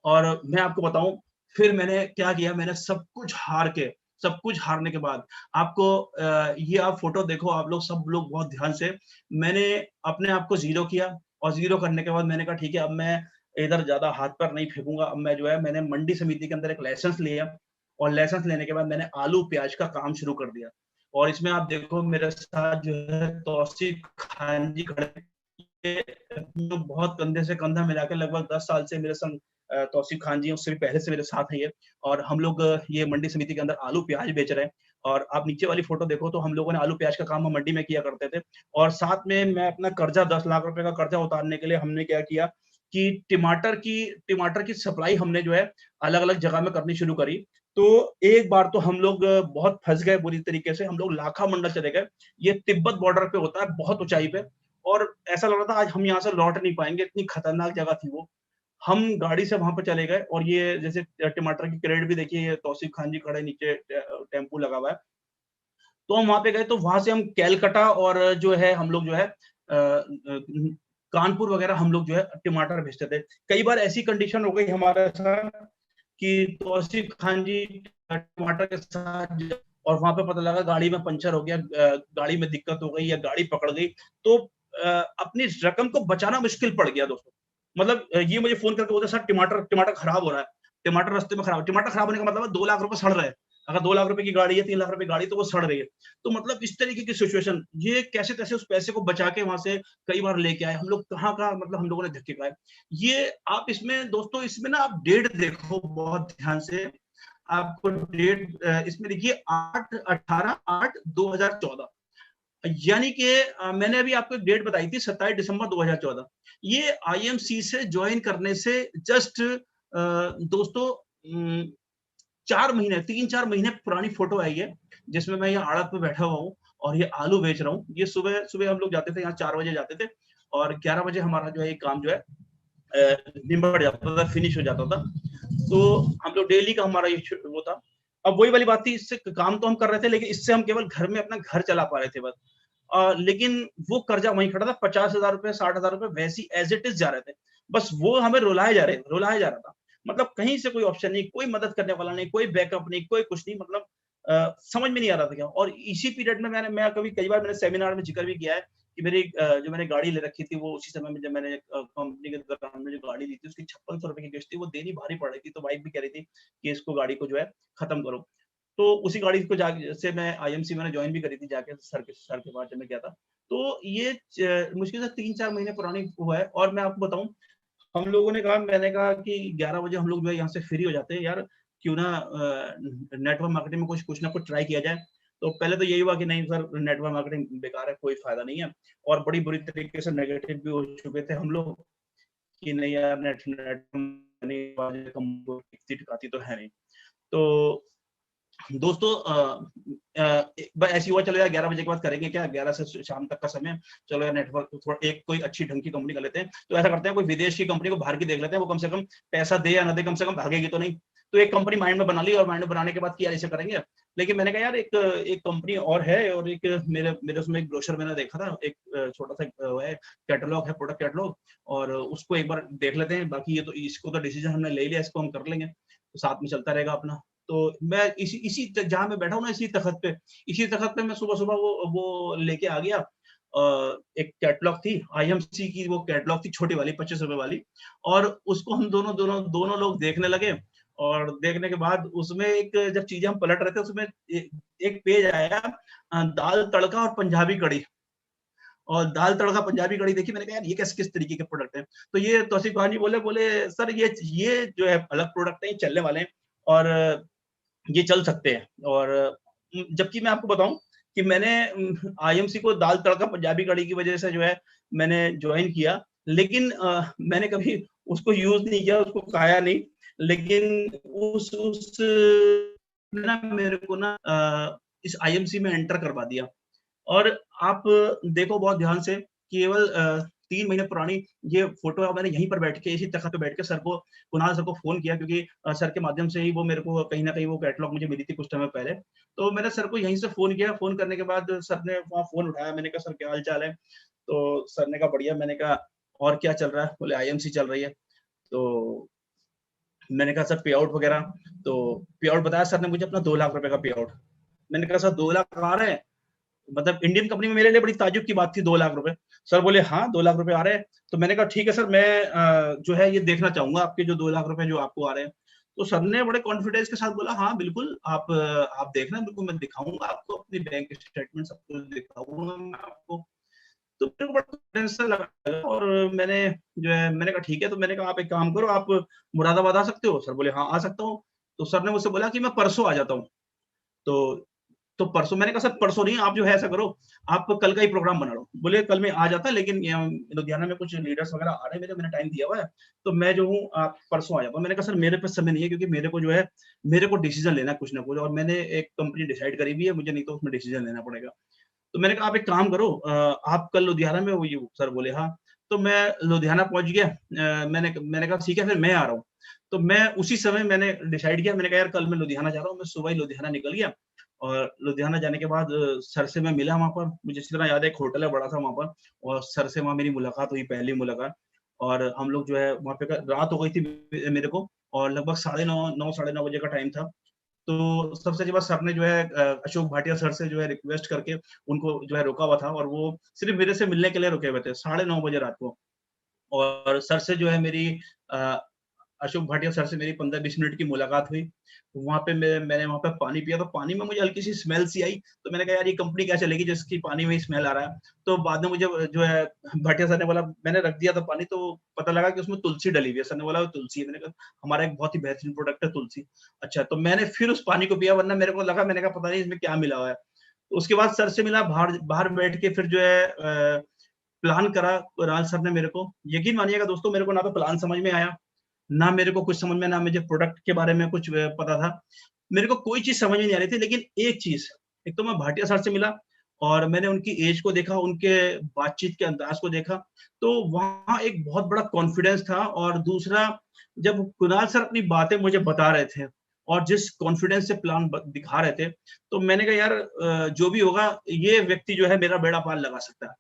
और मैं आपको बताऊँ, फिर मैंने क्या किया, मैंने सब कुछ हारने के बाद, आपको ये आप फ़ोटो देखो, आप लोग सब लोग बहुत ध्यान से, मैंने अपने आप को ज़ीरो किया, और ज़ीरो करने के बाद मैंने कहा, ठीक है, अब मैं इधर ज़्यादा हाथ-पैर नहीं फेंकूँगा। अब मैं जो है, मैंने मंडी समिति के अंदर एक लाइसेंस लिया, और लाइसेंस लेने के बाद मैंने आलू-प्याज़ का काम शुरू कर दिया। और इसमें आप देखो, मेरे साथ जो है तौसीफ खान जी खड़े हैं। ये बहुत कंधे से कंधा मिला के लगभग 10 साल से मेरे संग तौसीफ खान जी हैं, उससे भी पहले से मेरे साथ हैं ये। और हम लोग ये मंडी समिति के अंदर आलू-प्याज़ बेच रहे हैं। और आप नीचे वाली फ़ोटो देखो, तो हम लोगों ने आलू-प्याज़ का काम हम मंडी में किया करते थे। और साथ में मैं अपना कर्ज़ा, 10 लाख रुपए का कर्ज़ा उतारने के लिए हमने क्या किया, कि टमाटर की सप्लाई हमने जो है अलग-अलग जगह में करनी शुरू करी। तो एक बार तो हम लोग बहुत फँस गए बुरी तरीके से, हम लोग लाखा मंडल चले गए। ये तिब्बत बॉर्डर पे होता है, बहुत ऊँचाई पे। और ऐसा लग रहा था, आज हम यहाँ से लौट नहीं पाएँगे, इतनी खतरनाक जगह थी वो। हम गाड़ी से वहाँ पे चले गए, और ये जैसे टमाटर की क्रेट भी देखिए, ये तौसीफ खान जी खड़े नीचे, टेम्पो लगा हुआ है। तो हम वहाँ पे गए, तो वहाँ से हम कैलकटा, और जो है हम लोग जो है कानपुर वगैरह हम लोग जो है टमाटर भेजते थे। कई बार ऐसी कंडीशन हो गई हमारे साथ कि तौसीफ खान जी टमाटर के साथ और वहाँ पे पता लगा गाड़ी में पंचर हो गया, गाड़ी में दिक्कत हो गई या गाड़ी पकड़ गई, तो अपनी रकम को बचाना मुश्किल पड़ गया दोस्तों। मतलब ये मुझे फ़ोन करके बोलते, "सर, टमाटर टमाटर खराब हो रहा है, टमाटर रास्ते में खराब।" टमाटर खराब होने का मतलब है 2 लाख रुपए सड़ रहे हैं। अगर 2 लाख रुपए की गाड़ी है, 3 लाख रुपए की गाड़ी, तो वो सड़ रही है। तो मतलब इस तरीके की सिचुएशन, ये कैसे-तैसे उस पैसे को बचा के वहाँ से कई बार लेके आए। हम लोग कहाँ-कहाँ, मतलब हम लोगों ने धक्के खाए। ये आप इसमें दोस्तों, इसमें ना आप डेट देखो बहुत ध्यान से। आपको डेट इसमें देखिए, 8/18/8/2014, यानी कि मैंने अभी आपको एक डेट बताई थी, 27 दिसंबर 2014। ये आईएमसी से जॉइन करने से जस्ट दोस्तों 4 महीने, 3-4 महीने पुरानी फ़ोटो आई है, जिसमें मैं यहाँ आड़त पे बैठा हुआ हूँ और ये आलू बेच रहा हूँ। ये सुबह सुबह हम लोग जाते थे, यहाँ 4 बजे जाते थे, और 11 बजे हमारा जो है ये काम जो है निबट जाता था, फिनिश हो जाता था। तो हम लोग डेली का हमारा ये वो था। अब वही वाली बात थी, इससे काम तो हम कर रहे थे, लेकिन इससे हम केवल घर में अपना घर चला पा रहे थे बस। लेकिन वो कर्जा वहीं खड़ा था, 50,000 रुपए, 60,000 रुपए वैसे ही एज़ इट इज़ जा रहे थे। बस वो हमें रुलाए जा रहा था। मतलब कहीं से कोई ऑप्शन नहीं, कोई मदद करने वाला नहीं, कोई बैकअप नहीं, कोई कुछ नहीं, मतलब समझ में नहीं आ रहा था क्या। और इसी पीरियड में मैं कभी कई बार मैंने सेमिनार में ज़िक्र भी किया है कि मेरी जो मैंने गाड़ी ले रखी थी वो उसी समय में जब मैंने कंपनी के दौरान में जो गाड़ी ली थी उसकी 5600 रुपए की किस्त थी, वो देनी भारी पड़ रही थी। तो वाइफ भी कह रही थी कि इसको गाड़ी को जो है खत्म करो। तो उसी गाड़ी को जाके से मैं आईएमसी मैंने जॉइन भी करी थी जाके सर के पास जब मैं गया था। तो ये मुश्किल से 3-4 महीने पुरानी हुआ है। और मैं आपको बताऊँ, हम लोगों ने कहा, मैंने कहा कि 11 बजे हम लोग जो है यहाँ से फ्री हो जाते हैं यार, क्यों ना नेटवर्क मार्केटिंग में कुछ ना कुछ ट्राई किया जाए। तो पहले तो यही हुआ कि नहीं सर, नेटवर्क मार्केटिंग बेकार है, कोई फायदा नहीं है। और बड़ी बुरी तरीके से नेगेटिव भी हो चुके थे हम लोग कि नहीं यार, नेट नेट नहीं टिकाती तो है नहीं। तो दोस्तों एक बार ऐसी हुआ, चलो यार 11 बजे के बाद करेंगे क्या, 11 से शाम तक का समय, चलो यार नेटवर्क थोड़ा एक कोई अच्छी ढंग की कंपनी कर लेते हैं। तो ऐसा करते हैं, कोई विदेश की कंपनी को बाहर की देख लेते हैं, वो कम से कम पैसा दे या ना दे, कम से कम भागेगी तो नहीं। तो एक कंपनी माइंड में बना ली, और माइंड में बनाने के बाद कि यार ऐसे करेंगे। लेकिन मैंने कहा यार एक एक कंपनी और है, और एक मेरे मेरे उसमें एक ब्रोशर मैंने देखा था, एक छोटा सा वो है, कैटलॉग है, प्रोडक्ट कैटलॉग, और उसको एक बार देख लेते हैं। बाकी ये तो इसको तो डिसीजन हमने ले लिया, इसको हम कर लेंगे, तो साथ में चलता रहेगा अपना। तो मैं इसी इसी जहाँ मैं बैठा हूँ ना, इसी तखत पे मैं सुबह-सुबह वो लेके आ गया। एक कैटलॉग थी आईएमसी की, वो कैटलॉग थी छोटी वाली, 25 रुपए वाली, और उसको हम दोनों दोनों दोनों लोग देखने लगे। और देखने के बाद उसमें एक, जब चीजें हम पलट रहे थे, उसमें एक पेज आया, दाल तड़का और पंजाबी कढ़ी। और दाल तड़का पंजाबी कढ़ी देखी, मैंने कहा यार ये किस तरीके के प्रोडक्ट है। तो ये तौसीफ खान जी बोले बोले सर ये जो है अलग प्रोडक्ट है, ये चलने वाले हैं, और ये चल सकते हैं। और जबकि मैं आपको बताऊं कि मैंने आईएमसी को दाल तड़का पंजाबी कढ़ी की वजह से जो है मैंने ज्वाइन किया, लेकिन मैंने कभी उसको यूज नहीं किया, उसको खाया नहीं। लेकिन उस ना मेरे को ना इस आईएमसी में एंटर करवा दिया। और आप देखो बहुत ध्यान से, केवल 3 महीने पुरानी ये फ़ोटो है, मैंने यहीं पर बैठ के, इसी तख़्त पे बैठ के कुणाल सर को फ़ोन किया, क्योंकि सर के माध्यम से ही वो मेरे को कहीं न कहीं वो कैटलॉग मुझे मिली थी कुछ समय पहले। तो मैंने सर को यहीं से फ़ोन किया, फ़ोन करने के बाद सर ने वहाँ फ़ोन उठाया, मैंने कहा, "सर क्या हाल-चाल है?" तो सर ने कहा, "बढ़िया।" मैंने कहा, "और क्या चल रहा है?" बोले, "आईएमसी चल रही है।" तो मैंने कहा, "सर पे आउट वग़ैरह?" तो पे आउट बताया सर ने मुझे अपना 2 लाख रुपए का पे आउट। मैंने कहा, "सर 2 लाख आ रहे हैं?" मतलब इंडियन कंपनी में मेरे लिए बड़ी ताज्जुब की बात थी, 2 लाख रुपए। सर बोले, "हाँ, 2 लाख रुपए आ रहे हैं।" तो मैंने कहा, "ठीक है सर, मैं जो है ये देखना चाहूँगा आपके जो 2 लाख रुपए जो आपको आ रहे हैं।" तो सर ने बड़े कॉन्फिडेंस के साथ बोला, "हाँ, बिल्कुल, आप देखना, बिल्कुल मैं दिखाऊँगा आपको अपनी बैंक स्टेटमेंट सब कुछ दिखाऊँगा मैं आपको।" तो मेरे को बड़ा कॉन्फिडेंस सा लगा, और मैंने जो है मैंने कहा, "ठीक है।" तो मैंने कहा, "आप एक काम करो, आप मुरादाबाद आ सकते हो?" सर बोले, "हाँ, आ सकता हूँ।" तो सर ने मुझसे बोला कि, "मैं परसों आ जाता हूँ।" तो तो परसों, मैंने कहा, "सर परसों नहीं, आप जो है ऐसा करो, आप कल का ही प्रोग्राम बना लो।" बोले, "कल मैं आ जाता, लेकिन लुधियाना में कुछ लीडर्स वगैरह आ रहे हैं मेरे, मैंने टाइम दिया हुआ है, तो मैं जो हूँ आप परसों आ जाता हूँ।" मैंने कहा, "सर मेरे पास समय नहीं है, क्योंकि मेरे को जो है मेरे को डिसीजन लेना है कुछ ना कुछ, और मैंने एक कंपनी डिसाइड करी हुई है, मुझे नहीं तो उसमें डिसीजन लेना पड़ेगा।" तो मैंने कहा, "आप एक काम करो, आप कल लुधियाना में हो?" ये सर बोले, "हाँ।" तो मैं लुधियाना पहुँच गया। मैंने कहा, "ठीक है, फिर मैं आ रहा हूँ।" तो मैं उसी समय मैंने डिसाइड किया, मैंने कहा, "यार कल मैं लुधियाना जा रहा हूँ।" मैं सुबह ही लुधियाना निकल गया, और लुधियाना जाने के बाद सर से मैं मिला वहाँ पर। मुझे अच्छी तरह याद है, एक होटल है बड़ा-सा वहाँ पर, और सर से वहाँ मेरी मुलाकात हुई, पहली मुलाकात। और हम लोग जो है वहाँ पे रात हो गई थी मेरे को, और लगभग 9:30 साढ़े 9 बजे का टाइम था। तो सबसे अच्छी बात, सर ने जो है अशोक भाटिया सर से जो है रिक्वेस्ट करके उनको जो है रोका हुआ था, और वो सिर्फ़ मेरे से मिलने के लिए रुके हुए थे, साढ़े 9 बजे रात को। और सर से जो है मेरी अ, अशोक भाटिया सर से मेरी 15-20 मिनट की मुलाकात हुई। वहाँ पे मैंने वहाँ पे पानी पिया, तो पानी में मुझे हल्की-सी स्मेल सी आई, तो मैंने कहा, "यार ये कंपनी क्या चलेगी जिसकी पानी में ही स्मेल आ रहा है?" तो बाद में मुझे जो है भाटिया सर ने बोला, मैंने रख दिया था पानी, तो पता लगा कि उसमें तुलसी डली हुई है। सर ने बोला, "वो तुलसी है।" मैंने कहा, "हमारा एक बहुत ही बेहतरीन प्रोडक्ट है तुलसी।" अच्छा, तो मैंने फिर उस पानी को पिया, वरना मेरे को लगा, मैंने कहा पता नहीं इसमें क्या मिला हुआ है। तो उसके बाद सर से मिला, बाहर बाहर बैठ के फिर जो है प्लान करा कुणाल सर ने मेरे को। यकीन मानिएगा दोस्तों, मेरे को ना तो प्लान समझ में आया, ना मेरे को कुछ समझ में, ना मुझे प्रोडक्ट के बारे में कुछ पता था। मेरे को कोई चीज़ समझ में नहीं आ रही थी, लेकिन एक चीज़, एक तो मैं भाटिया सर से मिला, और मैंने उनकी एज को देखा, उनके बातचीत के अंदाज़ को देखा, तो वहाँ एक बहुत बड़ा कॉन्फिडेंस था। और दूसरा, जब कुणाल सर अपनी बातें मुझे बता रहे थे, और जिस कॉन्फिडेंस से प्लान दिखा रहे थे, तो मैंने कहा यार जो भी होगा, ये व्यक्ति जो है मेरा बेड़ा पार लगा सकता है।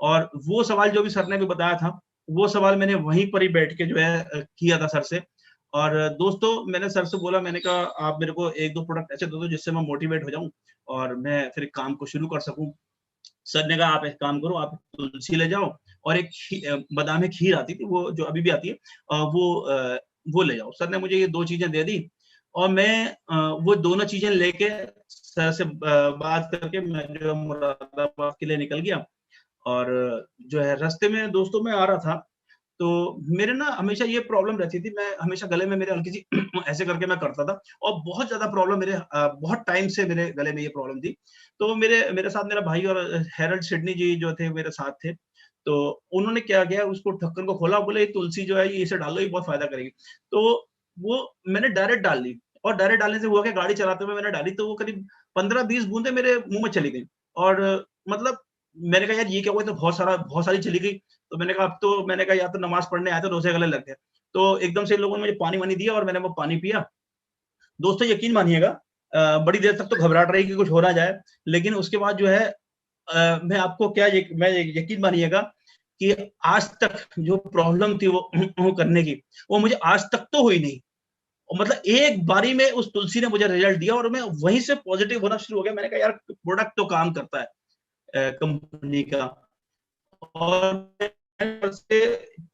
और वो सवाल जो भी सर ने भी बताया था, वो सवाल मैंने वहीं पर ही बैठ के जो है किया था सर से। और दोस्तों, मैंने सर से बोला, मैंने कहा, "आप मेरे को 1-2 प्रोडक्ट ऐसे दे दो जिससे मैं मोटिवेट हो जाऊँ, और मैं फिर काम को शुरू कर सकूँ।" सर ने कहा आप एक काम करो, आप तुलसी ले जाओ और एक बादाम खीर आती थी, वो जो अभी भी आती है, वो ले जाओ। सर ने मुझे ये 2 चीज़ें दे दी और मैं वो दोनों चीज़ें लेके सर से बात करके मैं जो है मुरादाबाद के लिए निकल गया। और जो है रास्ते में दोस्तों मैं आ रहा था, तो मेरे ना हमेशा ये प्रॉब्लम रहती थी, मैं हमेशा गले में मेरे हल्की-सी ऐसे करके मैं करता था और बहुत ज़्यादा प्रॉब्लम मेरे बहुत टाइम से मेरे गले में ये प्रॉब्लम थी। तो मेरे मेरे साथ मेरा भाई और हैरोल्ड सिडनी जी जो थे मेरे साथ थे, तो उन्होंने क्या किया, उसको ढक्कन को खोला, बोले ये तुलसी जो है ये इसे डालो, ये बहुत फ़ायदा करेगी। तो वो मैंने डायरेक्ट डाल दी और डायरेक्ट डालने से हुआ क्या, गाड़ी चलाते हुए मैंने डाली तो वो करीब 15-20 बूँदें मेरे मुँह में चली गई और मतलब मैंने कहा यार ये क्या हुआ, ये तो बहुत सारी चली गई। तो मैंने कहा अब तो मैंने कहा या तो नमाज़ पढ़ने आए थे, रोज़े गले लग गए। तो एकदम से इन लोगों ने मुझे पानी-वानी दिया और मैंने वो पानी पिया। दोस्तों यकीन मानिएगा, बड़ी देर तक तो घबराहट रही कि कुछ हो ना जाए, लेकिन उसके बाद जो है मैं आपको क्या यकीन मानिएगा कि आज तक जो प्रॉब्लम थी वो वो करने की, वो मुझे आज तक तो हुई नहीं। और मतलब एक बारी में उस तुलसी ने मुझे रिजल्ट दिया और मैं वहीं से पॉजिटिव होना शुरू हो गया। मैंने कहा यार प्रोडक्ट तो काम करता है कंपनी का। और से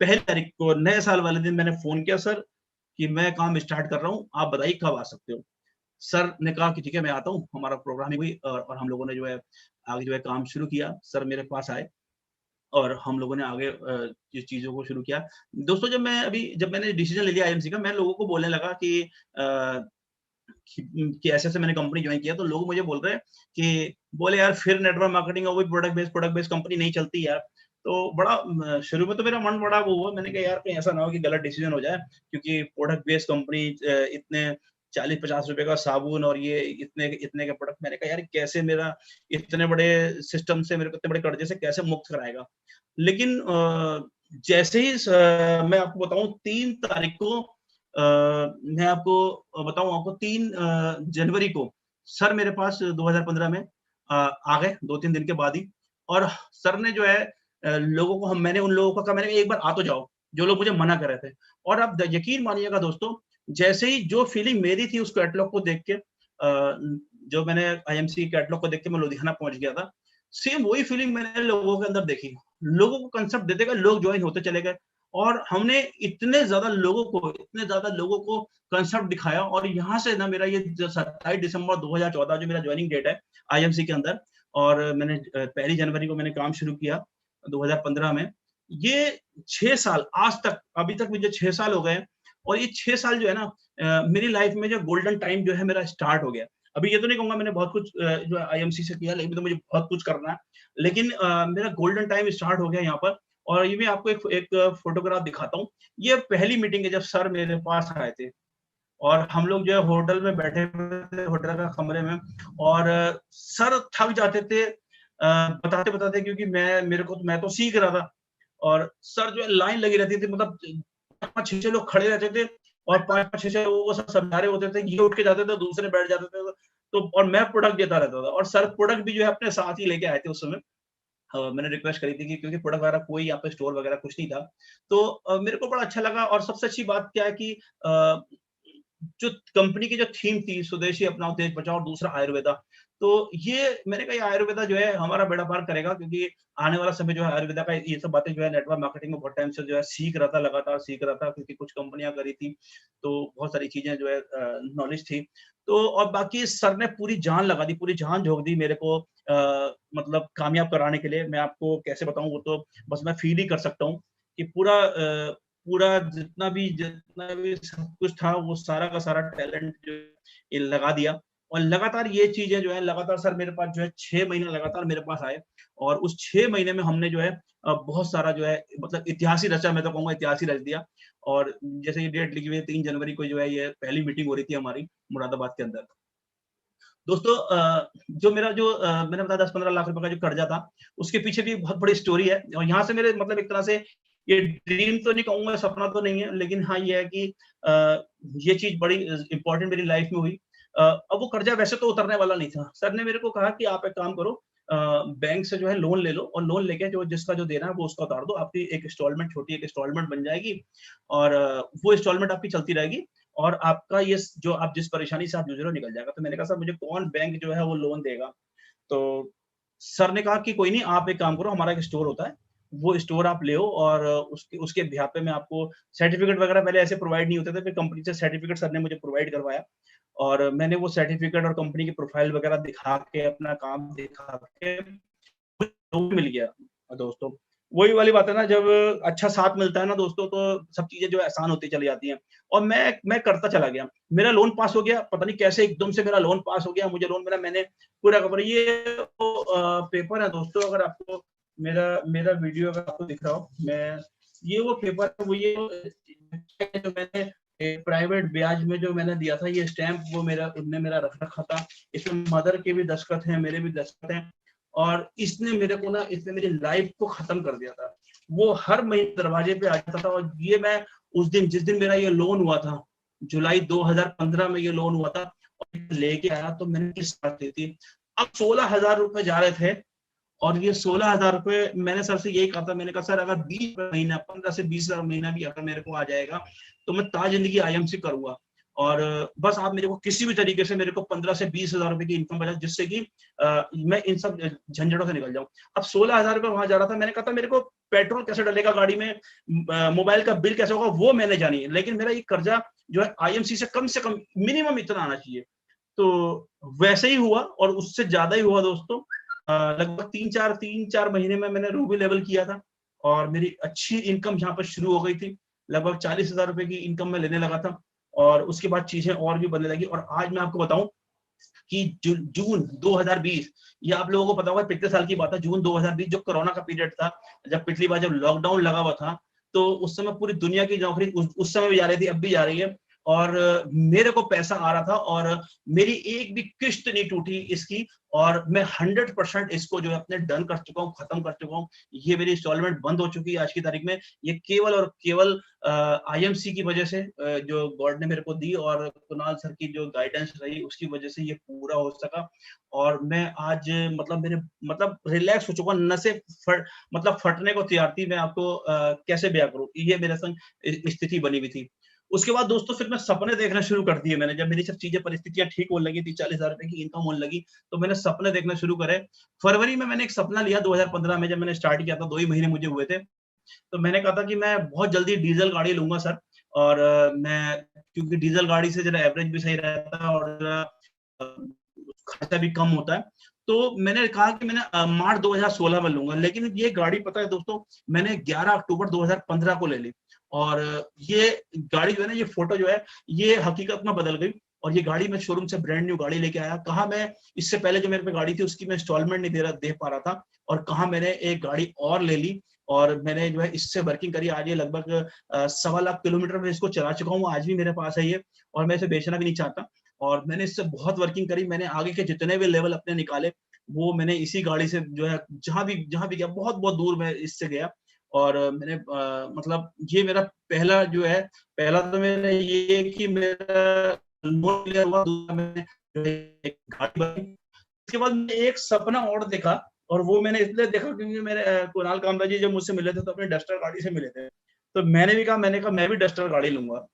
पहली तारीख को नए साल वाले दिन मैंने फ़ोन किया, सर कि मैं काम स्टार्ट कर रहा हूँ, आप बताइए कब आ सकते हो? सर ने कहा कि ठीक है मैं आता हूँ, हमारा प्रोग्रामिंग हुई और हम लोगों ने जो है आगे जो है काम शुरू किया। सर मेरे पास आए और हम लोगों ने आगे ये चीज़ों को शुरू किया। दोस्तों जब मैंने डिसीज़न ले लिया आईएमसी का, मैं लोगों को बोलने लगा कि कि ऐसे-ऐसे मैंने कंपनी जॉइन किया, तो लोग मुझे बोल रहे हैं कि बोले यार फिर नेटवर्क मार्केटिंग और वही प्रोडक्ट बेस्ड कंपनी नहीं चलती यार। तो बड़ा शुरू में तो मेरा मन बड़ा वो हुआ, मैंने कहा यार कहीं ऐसा ना हो कि गलत डिसीजन हो जाए, क्योंकि प्रोडक्ट बेस्ड कंपनी इतने 40-50 रुपए का साबुन और ये इतने इतने के प्रोडक्ट, मैंने कहा यार कैसे मेरा इतने बड़े सिस्टम से मेरे को इतने बड़े कर्जे से कैसे मुक्त कराएगा। लेकिन जैसे ही मैं आपको बताऊँ 3 तारीख को मैं आपको बताऊँ, आपको 3 जनवरी को सर मेरे पास 2015 में आ गए 2-3 दिन के बाद ही। और सर ने जो है लोगों को हम मैंने उन लोगों को कहा, मैंने एक बार आ तो जाओ, जो लोग मुझे मना कर रहे थे। और आप द यकीन मानिएगा दोस्तों, जैसे ही जो फीलिंग मेरी थी उस कैटलॉग को देख के, जो मैंने आईएमसी कैटलॉग को देख के मैं लुधियाना पहुँच गया था, सेम वही फीलिंग मैंने लोगों के अंदर देखी। लोगों को कांसेप्ट देते गए, लोग जॉइन होते चले गए और हमने इतने ज़्यादा लोगों को कांसेप्ट दिखाया और यहाँ से ना मेरा ये जो 27 दिसंबर 2014 जो मेरा जॉइनिंग डेट है आईएमसी के अंदर, और मैंने पहली जनवरी को मैंने काम शुरू किया 2015 में। ये 6 साल आज तक, अभी तक मुझे 6 साल हो गए हैं और ये 6 साल जो है ना मेरी लाइफ में जो गोल्डन टाइम जो है मेरा स्टार्ट हो गया। अभी ये तो नहीं कहूँगा मैंने बहुत कुछ जो है आईएमसी से किया, लेकिन तो मुझे बहुत कुछ करना है। लेकिन मेरा गोल्डन टाइम स्टार्ट हो गया यहाँ पर। और ये मैं आपको एक एक फ़ोटोग्राफ दिखाता हूँ। ये पहली मीटिंग है जब सर मेरे पास आए थे और हम लोग जो है होटल में बैठे हुए थे, होटल का कमरे में, और सर थक जाते थे बताते-बताते, क्योंकि मैं तो सीख रहा था और सर जो है लाइन लगी रहती थी, मतलब 5-6 लोग खड़े रहते थे और 5-5 6-6 लोगों को सब समझा रहे होते थे, ये उठ के जाते थे, दूसरे बैठ जाते थे, तो और मैं प्रोडक्ट देता रहता था और सर प्रोडक्ट भी जो है अपने साथ ही लेके आए थे उस समय। मैंने रिक्वेस्ट करी थी कि क्योंकि प्रोडक्ट वगैरह कोई यहाँ पे स्टोर वगैरह कुछ नहीं था। तो मेरे को बड़ा अच्छा लगा और सबसे अच्छी बात क्या है कि अ, जो कंपनी की जो थीम थी, स्वदेशी अपनाओ देश बचाओ और दूसरा आयुर्वेदा। तो ये मैंने कहा ये आयुर्वेदा जो है हमारा बेड़ा पार करेगा, क्योंकि आने वाला समय जो है आयुर्वेदा का ये सब बातें जो है नेटवर्क मार्केटिंग में बहुत टाइम से जो है सीख रहा था, लगातार सीख रहा था, क्योंकि कुछ कंपनियाँ करी थी, तो बहुत सारी चीज़ें जो है नॉलेज थी। तो और बाकी सर ने पूरी जान लगा दी, पूरी जान झोंक दी मेरे को मतलब कामयाब कराने के लिए। मैं आपको कैसे बताऊँ, वो तो बस मैं फ़ील ही कर सकता हूँ कि पूरा जितना भी सब कुछ था, वो सारा का सारा टैलेंट जो ये लगा दिया। और लगातार ये चीज़ें जो है लगातार सर मेरे पास जो है 6 महीने लगातार मेरे पास आए और उस 6 महीने में हमने जो है बहुत सारा जो है मतलब इतिहास ही रचा, मैं तो कहूँगा इतिहास ही रच दिया। और जैसे ये डेट लिखी हुई है 3 जनवरी को जो है ये पहली मीटिंग हो रही थी हमारी मुरादाबाद के अंदर। दोस्तों जो मेरा जो मैंने बताया 10-15 लाख रुपए का जो कर्जा था, उसके पीछे भी बहुत बड़ी स्टोरी है और यहाँ से मेरे मतलब एक तरह से ये ड्रीम तो नहीं कहूँगा, सपना तो नहीं है, लेकिन हाँ, ये है कि ये चीज़ बड़ी इम्पोर्टेंट मेरी लाइफ में हुई। अब वो कर्जा वैसे तो उतरने वाला नहीं था। सर ने मेरे को कहा कि आप एक काम करो, बैंक से जो है लोन ले लो और लोन लेके जो जिसका जो देना है वो उसका उतार दो। आपकी एक इंस्टॉलमेंट, छोटी एक इंस्टॉलमेंट बन जाएगी और वो इंस्टॉलमेंट आपकी चलती रहेगी और आपका ये जो आप जिस परेशानी से आप जूझ रहे हो निकल जाएगा। तो मैंने कहा सर मुझे कौन बैंक जो है वो लोन देगा? तो सर ने कहा कि कोई नहीं, आप एक काम करो, हमारा एक स्टोर होता है, वो स्टोर आप ले आओ और उसके उसके बिहाफ पे मैं आपको सर्टिफिकेट वगैरह पहले ऐसे प्रोवाइड नहीं होते थे, फिर कंपनी से सर्टिफिकेट सर ने मुझे प्रोवाइड करवाया और मैंने वो सर्टिफिकेट और कंपनी की प्रोफाइल वगैरह दिखा के, अपना काम दिखा के जो मिल गया दोस्तों। वही वाली बात है ना, जब अच्छा साथ मिलता है ना दोस्तों, तो सब चीज़ें जो है आसान होती चली जाती हैं और मैं करता चला गया। मेरा लोन पास हो गया, पता नहीं कैसे एकदम से मेरा लोन पास हो गया, मुझे लोन मिला, मैंने पूरा का पूरा ये पेपर है दोस्तों, अगर आपको मेरा मेरा वीडियो अगर आपको दिख रहा हो, मैं ये वो पेपर है, वो ये जो मैंने प्राइवेट ब्याज में जो मैंने दिया था, ये स्टैम्प वो उनने मेरा रख रखा था। इसमें मदर के भी दस्तखत हैं, मेरे भी दस्तखत हैं और इसने मेरी लाइफ को खत्म कर दिया था। वो हर महीने दरवाजे पे आ जाता था और ये मैं उस दिन, जिस दिन मेरा ये लोन हुआ था, जुलाई 2015 में ये लोन हुआ था और लेके आया तो मैंने किस्त दी थी। अब 16,000 रुपए जा रहे थे और ये 16,000 रुपए मैंने सर से यही कहा था, मैंने कहा सर अगर 20 महीना 15 से 20,000 महीना भी अगर मेरे को आ जाएगा तो मैं ताज जिंदगी आईएमसी करूंगा और बस आप मेरे को किसी भी तरीके से मेरे को 15 से 20,000 रुपए की इनकम बचा, जिससे कि मैं इन सब झंझटों से निकल जाऊं। अब 16,000 रुपए वहां जा रहा था, मैंने कहा था मेरे को पेट्रोल कैसे डलेगा गाड़ी में, मोबाइल का बिल कैसे होगा वो मैंने जानी है, लेकिन मेरा ये कर्जा जो है आईएमसी से कम मिनिमम इतना आना चाहिए। तो वैसे ही हुआ और उससे ज्यादा ही हुआ दोस्तों। लगभग 3-4 महीने में मैंने रूबी लेवल किया था और मेरी अच्छी इनकम यहाँ पर शुरू हो गई थी। लगभग 40,000 रुपए की इनकम मैं लेने लगा था और उसके बाद चीजें और भी बनने लगी और आज मैं आपको बताऊं कि जून 2020, ये आप लोगों को पता होगा, पिछले साल की बात है, जून 2020 जो कोरोना का पीरियड था, जब पिछली बार जब लॉकडाउन लगा हुआ था, तो उस समय पूरी दुनिया की नौकरी उस समय भी जा रही थी, अब भी जा रही है और मेरे को पैसा आ रहा था और मेरी एक भी किस्त नहीं टूटी इसकी और मैं 100% इसको जो है अपने डन कर चुका हूँ, खत्म कर चुका हूँ। ये मेरी इंस्टॉलमेंट बंद हो चुकी है आज की तारीख में। ये केवल और केवल आईएमसी की वजह से जो गॉड ने मेरे को दी और कुणाल सर की जो गाइडेंस रही उसकी वजह से ये पूरा हो सका और मैं आज मतलब रिलैक्स हो चुका हूँ। नसें फटने को तैयार थी, मैं आपको कैसे बयां करूं, ये मेरे संग स्थिति बनी हुई थी। उसके बाद दोस्तों फिर मैं सपने देखना शुरू कर दिए मैंने, जब मेरी सब चीजें परिस्थितियां ठीक होने लगी थी, 40,000 रुपए की इनकम होने लगी, तो मैंने सपने देखना शुरू करे। फरवरी में मैंने एक सपना लिया 2015 में, जब मैंने स्टार्ट किया था, 2 ही महीने मुझे हुए थे, तो मैंने कहा था कि मैं बहुत जल्दी डीजल गाड़ी लूंगा सर और मैं, क्योंकि डीजल गाड़ी से जरा एवरेज भी सही रहता है और खर्चा भी कम होता है, तो मैंने कहा कि मैंने मार्च 2016 में लूंगा। लेकिन ये गाड़ी पता है दोस्तों, मैंने 11 अक्टूबर 2015 को ले ली और ये गाड़ी जो है ना, ये फोटो जो है ये हकीकत में बदल गई और ये गाड़ी मैं शोरूम से ब्रांड न्यू गाड़ी लेके आया। कहा मैं इससे पहले जो मेरे पे गाड़ी थी उसकी मैं इंस्टॉलमेंट नहीं दे पा रहा था और कहा मैंने एक गाड़ी और ले ली और मैंने जो है इससे वर्किंग करी। आज ये लगभग 1.25 लाख किलोमीटर में इसको चला चुका हूँ, आज भी मेरे पास है ये और मैं इसे बेचना भी नहीं चाहता और मैंने इससे बहुत वर्किंग करी। मैंने आगे के जितने भी लेवल अपने निकाले वो मैंने इसी गाड़ी से जो है जहां भी गया, बहुत बहुत दूर मैं इससे गया और मैंने मतलब ये मेरा पहला जो है, पहला तो मैंने ये कि मेरा लोन क्लियर हुआ, दूसरा मैंने एक गाड़ी बनी। इसके बाद मैंने एक सपना और देखा और वो मैंने इसलिए देखा क्योंकि मेरे कुणाल कामरा जी जब मुझसे मिले थे तो अपने डस्टर गाड़ी से मिले थे, तो मैंने कहा मैं भी डस्टर गाड़ी लूंगा।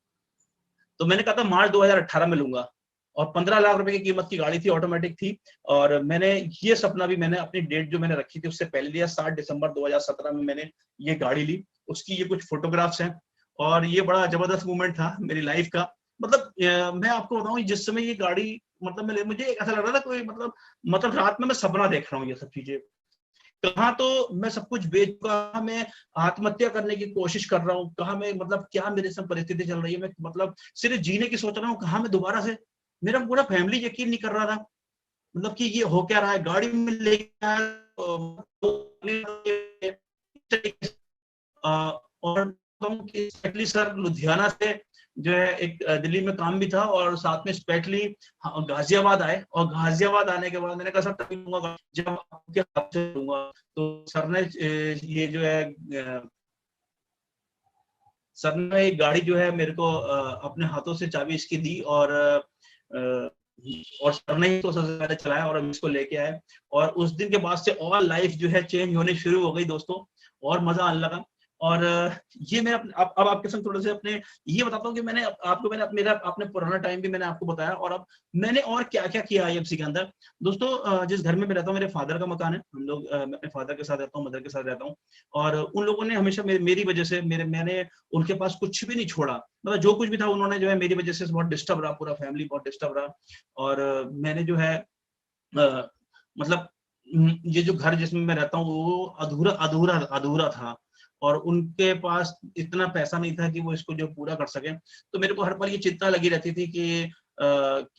तो मैंने कहा था मार्च 2018 में लूंगा और 15 लाख रुपए की कीमत की गाड़ी थी, ऑटोमेटिक थी और मैंने ये सपना भी मैंने अपनी डेट जो मैंने रखी थी उससे पहले लिया। 7 दिसंबर 2017 में मैंने ये गाड़ी ली। उसकी ये कुछ फोटोग्राफ्स हैं और ये बड़ा जबरदस्त मोमेंट था मेरी लाइफ का। मतलब मैं आपको बताऊं जिस समय ये गाड़ी, मतलब मुझे ऐसा लग रहा था कोई मतलब रात में मैं सपना देख रहा हूँ ये सब चीजें। कहाँ तो मैं सब कुछ बेच चुका, मैं आत्महत्या करने की कोशिश कर रहा हूँ, कहाँ मैं मतलब क्या मेरे साथ परिस्थिति चल रही है, मैं मतलब सिर्फ जीने की सोच रहा हूँ, कहाँ मैं दोबारा से, मेरा पूरा फैमिली यकीन नहीं कर रहा था मतलब कि ये हो क्या रहा है। गाड़ी में लेके आया और स्पेशली सर लुधियाना से जो है एक दिल्ली में काम भी था और साथ में स्पेशली गाजियाबाद आए और गाजियाबाद आने के बाद मैंने कहा सर तभी लूंगा जब आपके हाथ से लूंगा। तो सर ने ये जो है सर ने एक गाड़ी जो है मेरे को अपने हाथों से चाबी इसकी दी और सर ने ही तो सबसे पहले चलाया और हम इसको लेके आए और उस दिन के बाद से और लाइफ जो है चेंज होने शुरू हो गई दोस्तों और मजा आने लगा। और ये मैं अब आपके संग थोड़े से अपने ये बताता हूँ कि मैंने मेरा अपने पुराना टाइम भी मैंने आपको बताया, और अब मैंने और क्या-क्या किया आईएफसी के अंदर। दोस्तों जिस घर में मैं रहता हूँ, मेरे फादर का मकान है। हम लोग मैं अपने फादर के साथ रहता हूँ, मदर के साथ रहता हूँ, और उन लोगों ने हमेशा मेरी वजह से मैंने उनके पास कुछ भी नहीं छोड़ा। मतलब जो कुछ भी था उन्होंने जो है मेरी वजह से बहुत डिस्टर्ब रहा, पूरा फैमिली बहुत डिस्टर्ब रहा, और मैंने जो है मतलब ये जो घर जिसमें मैं रहता हूँ वो अधूरा था, और उनके पास इतना पैसा नहीं था कि वो इसको जो पूरा कर सके। तो मेरे को हर पल ये चिंता लगी रहती थी कि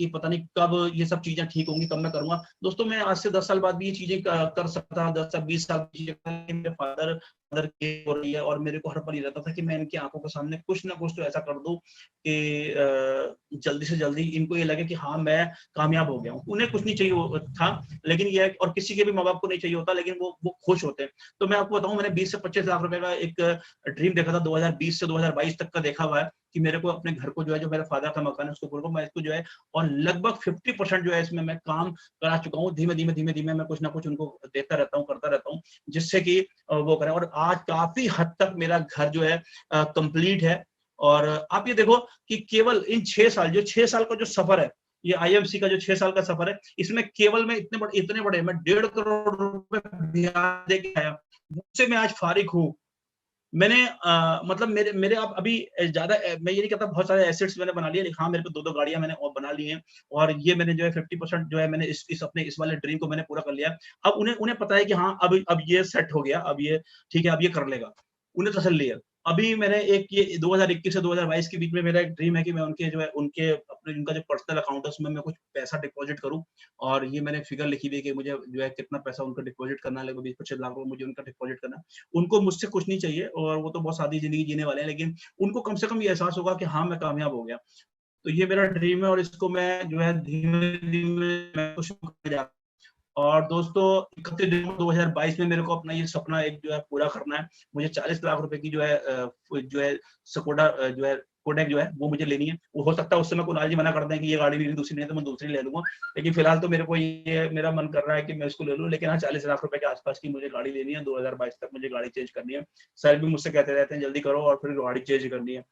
पता नहीं कब ये सब चीजें ठीक होंगी, कब मैं करूंगा। दोस्तों मैं आज से 10 साल बाद भी ये चीजें कर सकता, 10 से 20 साल की चीजें मेरे फादर मदर की हो रही है, और मेरे को हर पल ये रहता था कि मैं इनकी आंखों के सामने कुछ ना कुछ तो ऐसा कर दूं कि जल्दी से जल्दी इनको ये लगे कि हाँ मैं कामयाब हो गया हूँ। उन्हें कुछ नहीं चाहिए था, लेकिन ये, और किसी के भी माँ बाप को नहीं चाहिए होता, लेकिन वो खुश होते हैं। तो मैं आपको बताऊं, मैंने 20 से 25 लाख रुपए का एक ड्रीम देखा था, 2020 से 2022 तक का देखा हुआ है, कि मेरे को अपने घर को जो है, जो मेरा फादर का मकान है उसको पूरा, मैं इसको जो है, और लगभग 50% जो है इसमें मैं काम करा चुका हूँ। धीमे-धीमे मैं कुछ ना कुछ उनको देता रहता हूँ, करता रहता हूँ, जिससे कि वो करें, और आज काफी हद तक मेरा घर जो है कंप्लीट है। और आप ये देखो कि केवल इन 6 साल, जो 6 साल का जो सफर है, ये आईएफसी का जो 6 साल का सफर है, इसमें केवल मैं इतने बड़े मैं 1.5 करोड़ रुपए ब्याज देके आया, मुझसे मैं आज फारिग हूँ। मैंने मतलब मेरे मेरे आप अभी ज़्यादा मैं ये नहीं कहता बहुत सारे एसेट्स मैंने बना लिए, लेकिन हाँ, मेरे पे 2-2 गाड़ियाँ मैंने और बना ली हैं, और ये मैंने जो है 50% जो है मैंने इस अपने इस वाले ड्रीम को मैंने पूरा कर लिया है। अब उन्हें उन्हें पता है कि हाँ, अब ये सेट हो गया, अब ये ठीक है, अब ये कर लेगा। उन्हें तसल्ली है। अभी मैंने एक ये 2021 से 2022 के बीच में मेरा एक ड्रीम है कि मैं उनके जो है उनके अपने उनका जो पर्सनल अकाउंट है उसमें मैं कुछ पैसा डिपॉज़िट करूँ, और ये मैंने फिगर लिखी हुई है कि मुझे जो है कितना पैसा उनको डिपॉज़िट करना है, लगभग 20-25 लाख रुपए मुझे उनका डिपॉज़िट करना है। उनको मुझसे कुछ नहीं चाहिए, और वो तो बहुत सादी ज़िंदगी जीने वाले हैं, लेकिन उनको कम से कम ये एहसास होगा कि हाँ, मैं कामयाब हो गया। तो ये मेरा ड्रीम है, और इसको मैं जो है धीमे-धीमे मैं कोशिश करते जा रहा हूँ। और दोस्तों 31 दिसंबर 2022 में मेरे को अपना ये सपना एक जो है पूरा करना है। मुझे 40 लाख रुपए की जो है स्कोडा जो है कोडेक जो है वो मुझे लेनी है। वो हो सकता है उस समय कुणाल जी मना कर दें कि ये गाड़ी मेरी दूसरी नहीं है, तो मैं दूसरी ले लूँगा। लेकिन फिलहाल तो मेरे को ये मेरा मन कर रहा है कि मैं इसको ले लूँ, लेकिन हाँ, 40 लाख रुपए के आस-पास की मुझे गाड़ी लेनी है, 2022 तक मुझे गाड़ी चेंज करनी है। सर भी मुझसे कहते रहते हैं जल्दी करो, और फिर गाड़ी चेंज करनी है।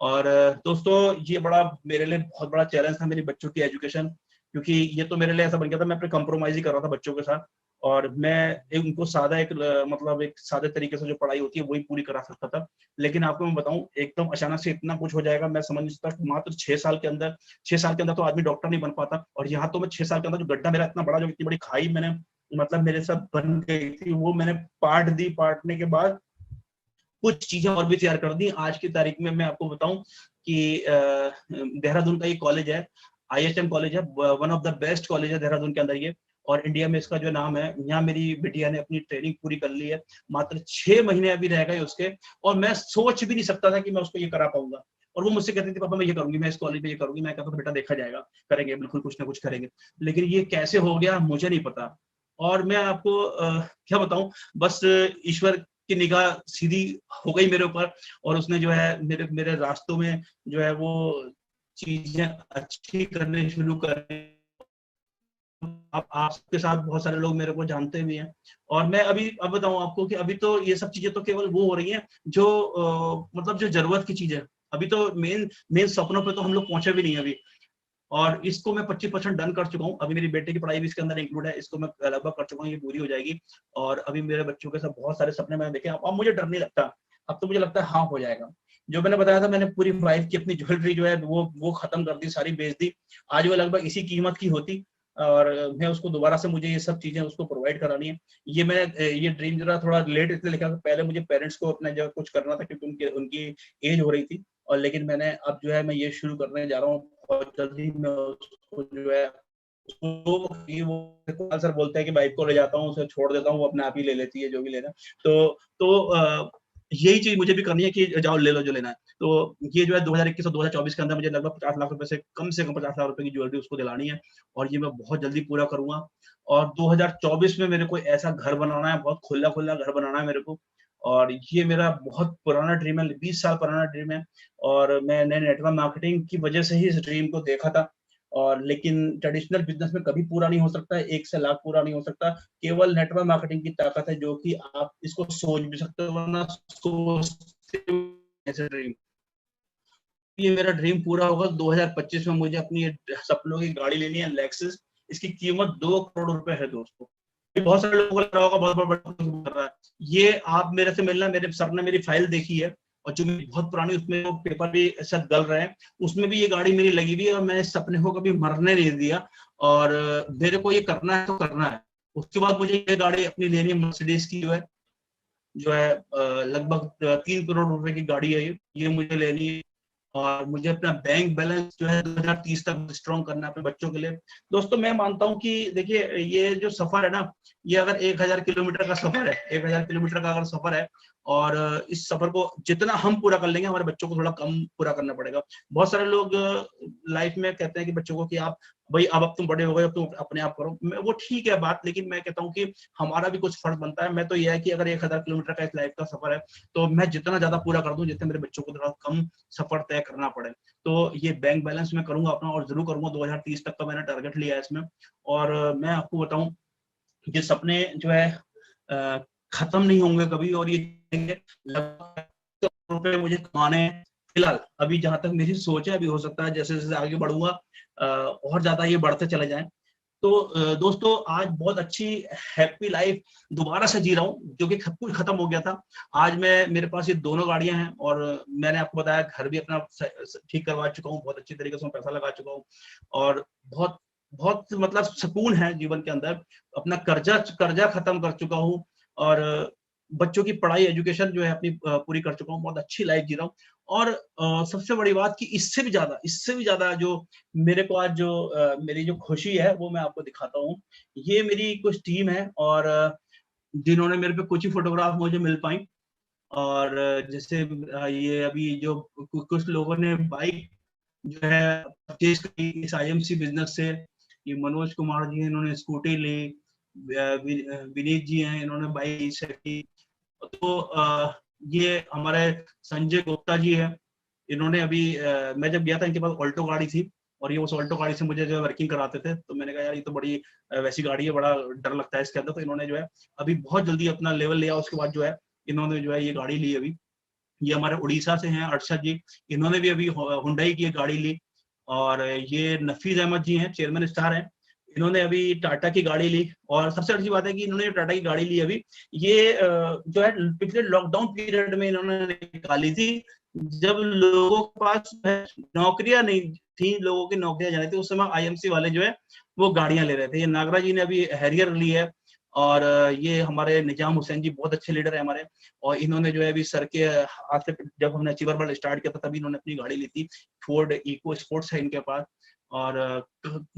और दोस्तों ये बड़ा मेरे लिए बहुत बड़ा चैलेंज था, मेरी बच्चों की एजुकेशन, क्योंकि ये तो मेरे लिए ऐसा बन गया था, मैं अपने कंप्रोमाइज़ ही कर रहा था बच्चों के साथ, और मैं उनको सादा मतलब एक सादे तरीके से जो पढ़ाई होती है वही पूरी करा सकता था। लेकिन आपको मैं बताऊँ, एकदम अचानक से इतना कुछ हो जाएगा, मैं समझ नहीं सकता। मात्र 6 साल के अंदर, 6 साल के अंदर तो आदमी डॉक्टर नहीं बन पाता, और यहाँ तो मैं 6 साल के अंदर जो गड्ढा मेरा इतना बड़ा, जो इतनी बड़ी खाई मैंने मतलब मेरे साथ बन गई थी, वो मैंने पाट दी। पाटने के बाद कुछ चीजें और भी तैयार कर दी। आज की तारीख में मैं आपको बताऊं कि देहरादून का ये कॉलेज है, आईएचएम कॉलेज है, one of the best college है देहरादून के अंदर ये, और इंडिया में इसका जो नाम है। यहाँ मेरी बिटिया ने अपनी ट्रेनिंग पूरी कर ली है, मात्र 6 महीने अभी रह गए उसके, और मैं सोच भी नहीं सकता था कि मैं उसको ये करा पाऊंगा। और वो मुझसे कहती थी, पापा मैं ये करूंगी, मैं इस कॉलेज में ये करूंगी। मैं कहता था, बेटा देखा जाएगा, करेंगे, बिल्कुल कुछ ना कुछ करेंगे। लेकिन ये कैसे हो गया मुझे नहीं पता। और मैं आपको क्या बताऊं, बस ईश्वर की निगाह सीधी हो गई मेरे ऊपर, और उसने जो है मेरे मेरे रास्तों में जो है वो चीजें अच्छी करने शुरू कर। अब आपके साथ बहुत सारे लोग मेरे को जानते भी हैं, और मैं अभी अब बताऊं आपको कि अभी तो ये सब चीजें तो केवल वो हो रही हैं जो मतलब जो जरूरत की चीजें। अभी तो मेन मेन सपनों पे तो हम लोग पहुंचे भी नहीं अभी, और इसको मैं 25% डन कर चुका हूँ। अभी मेरी बेटे की पढ़ाई भी इसके अंदर इंक्लूड है, इसको मैं लगभग कर चुका हूँ, ये पूरी हो जाएगी। और अभी मेरे बच्चों के साथ बहुत सारे सपने मैंने देखे, अब मुझे डर नहीं लगता। अब तो मुझे लगता है हाँ हो जाएगा। जो मैंने बताया था, मैंने पूरी वाइफ की अपनी ज्वेलरी जो है वो खत्म कर दी, सारी बेच दी। आज वो लगभग इसी कीमत की होती, और मैं उसको दोबारा से, मुझे ये सब चीजें उसको प्रोवाइड करानी है। ये मैंने ये ड्रीम जरा थोड़ा लेट इसलिए लिखा, पहले मुझे पेरेंट्स को अपना जो कुछ करना था, क्योंकि उनकी उनकी एज हो रही थी। और लेकिन मैंने अब जो है मैं ये शुरू करने जा रहा हूँ, और जल्दी मैं उसको जो है वो सर बोलते हैं कि बाइक को ले जाता हूँ, उसे छोड़ देता हूँ, वो अपने आप ही ले लेती है जो भी लेना। तो यही चीज मुझे भी करनी है कि जाओ ले लो जो लेना है। तो ये जो है 2021 और 2024 के अंदर मुझे लगभग 50 लाख रुपए से कम 50 लाख रुपए की ज्वेलरी उसको दिलानी है, और ये मैं बहुत जल्दी पूरा करूंगा। और 2024 में मेरे को ऐसा घर बनाना है, बहुत खुला खुला घर बनाना है मेरे को। और ये मेरा बहुत पुराना ड्रीम है, 20 साल पुराना ड्रीम है, और मैंने नेटवर्क मार्केटिंग की वजह से ही इस ड्रीम को देखा था। और लेकिन ट्रेडिशनल बिजनेस में कभी पूरा नहीं हो सकता है, 1 से लाख पूरा नहीं हो सकता। केवल नेटवर्क मार्केटिंग की ताकत है जो कि आप इसको सोच भी सकते हो, वरना सोचते ऐसे ड्रीम। ये मेरा ड्रीम पूरा होगा 2025 में। मुझे अपनी सपनों की गाड़ी लेनी है, लेक्सस। इसकी कीमत 2 करोड़ रुपए है दोस्तों। ये बहुत सारे लोगों को लग रहा होगा बहुत बड़ा कर रहा है। ये आप मेरे से मिलना, मेरे सर ने मेरी फाइल देखी है और जो मेरी बहुत पुरानी, उसमें वो पेपर भी शायद गल रहे हैं, उसमें भी ये गाड़ी मेरी लगी हुई है और मैंने इस सपने को कभी मरने नहीं दिया। और मेरे को ये करना है तो करना है। उसके बाद मुझे ये गाड़ी अपनी लेनी है, मर्सिडीज की जो है लगभग 3 करोड़ रुपए की गाड़ी है ये मुझे लेनी है। और मुझे अपना बैंक बैलेंस जो है 2030 तक स्ट्रॉन्ग करना है अपने बच्चों के लिए। दोस्तों मैं मानता हूँ कि देखिए, ये जो सफर है ना, ये अगर 1000 किलोमीटर का सफर है, 1000 किलोमीटर का अगर सफर है, और इस सफर को जितना हम पूरा कर लेंगे, हमारे बच्चों को थोड़ा कम पूरा करना पड़ेगा। बहुत सारे लोग लाइफ में कहते हैं कि बच्चों को कि आप भाई अब तुम बड़े हो गए, अब तुम अपने आप करो। वो ठीक है बात, लेकिन मैं कहता हूँ कि हमारा भी कुछ फर्ज बनता है। मैं तो ये है कि अगर 1000 किलोमीटर का इस लाइफ का सफर है, तो मैं जितना ज्यादा पूरा कर दूं, जितने मेरे बच्चों को थोड़ा कम सफर तय करना पड़े। तो ये बैंक बैलेंस मैं करूंगा अपना, और जरूर करूंगा। 2030 तक का मैंने टारगेट लिया है इसमें। और मैं आपको बताऊं, ये सपने जो है खत्म नहीं होंगे कभी। और ये रुपए मुझे कमाने हैं फिलहाल, अभी जहां तक मेरी सोच है। अभी हो सकता है जैसे जैसे आगे बढ़ूंगा और ज्यादा ये बढ़ते चले जाएं। तो दोस्तों आज बहुत अच्छी हैप्पी लाइफ दोबारा से जी रहा हूँ, जो कि सब कुछ खत्म हो गया था। आज मैं, मेरे पास ये दोनों गाड़ियां हैं, और मैंने आपको बताया घर भी अपना ठीक करवा चुका हूँ, बहुत अच्छी तरीके से पैसा लगा चुका हूँ। और बहुत बहुत मतलब सुकून है जीवन के अंदर। अपना कर्जा कर्जा खत्म कर चुका हूँ, और बच्चों की पढ़ाई एजुकेशन जो है अपनी पूरी कर चुका हूँ। बहुत अच्छी लाइफ जी रहा हूँ। और सबसे बड़ी बात कि इससे भी ज्यादा जो मेरे को आज जो मेरी जो खुशी है वो मैं आपको दिखाता हूँ। ये मेरी कुछ टीम है, और जिन्होंने मेरे पे कुछ ही फोटोग्राफ मुझे मिल पाई। और जैसे ये अभी जो कुछ लोगों ने बाइक जो है परचेज की इस आईएमसी बिजनेस से। ये मनोज कुमार जी हैं, इन्होंने स्कूटी ली। विनीत जी हैं, इन्होंने बाइक से की। तो ये हमारे संजय गुप्ता जी हैं, इन्होंने अभी मैं जब गया था इनके पास ऑल्टो गाड़ी थी, और ये उस ऑल्टो गाड़ी से मुझे जो वर्किंग कराते थे। तो मैंने कहा यार ये तो बड़ी वैसी गाड़ी है, बड़ा डर लगता है इसके अंदर। तो इन्होंने जो है अभी बहुत जल्दी अपना लेवल लिया। उसके बाद जो है इन्होंने जो है ये गाड़ी ली अभी। ये हमारे उड़ीसा से हैं अर्षद जी, इन्होंने भी अभी हुंडई की गाड़ी ली। और ये नफीज अहमद जी हैं, चेयरमैन स्टार हैं, इन्होंने अभी टाटा की गाड़ी ली। और सबसे अच्छी बात है कि इन्होंने टाटा की गाड़ी ली अभी, ये जो है पिछले लॉकडाउन पीरियड में इन्होंने निकाली थी, जब लोगों के पास नौकरियां नहीं थी, लोगों की नौकरियां जा रही थी। उस समय आईएमसी वाले जो है वो गाड़ियां ले रहे थे। ये नागराज जी ने अभी हैरियर ली है। और ये हमारे निजाम हुसैन जी बहुत अच्छे लीडर है हमारे, और इन्होंने जो है अभी सर के हाथ से, जब हमने अचीवर वर्ल्ड स्टार्ट किया था तभी इन्होंने अपनी गाड़ी ली थी। फोर्ड इको स्पोर्ट्स है इनके पास। और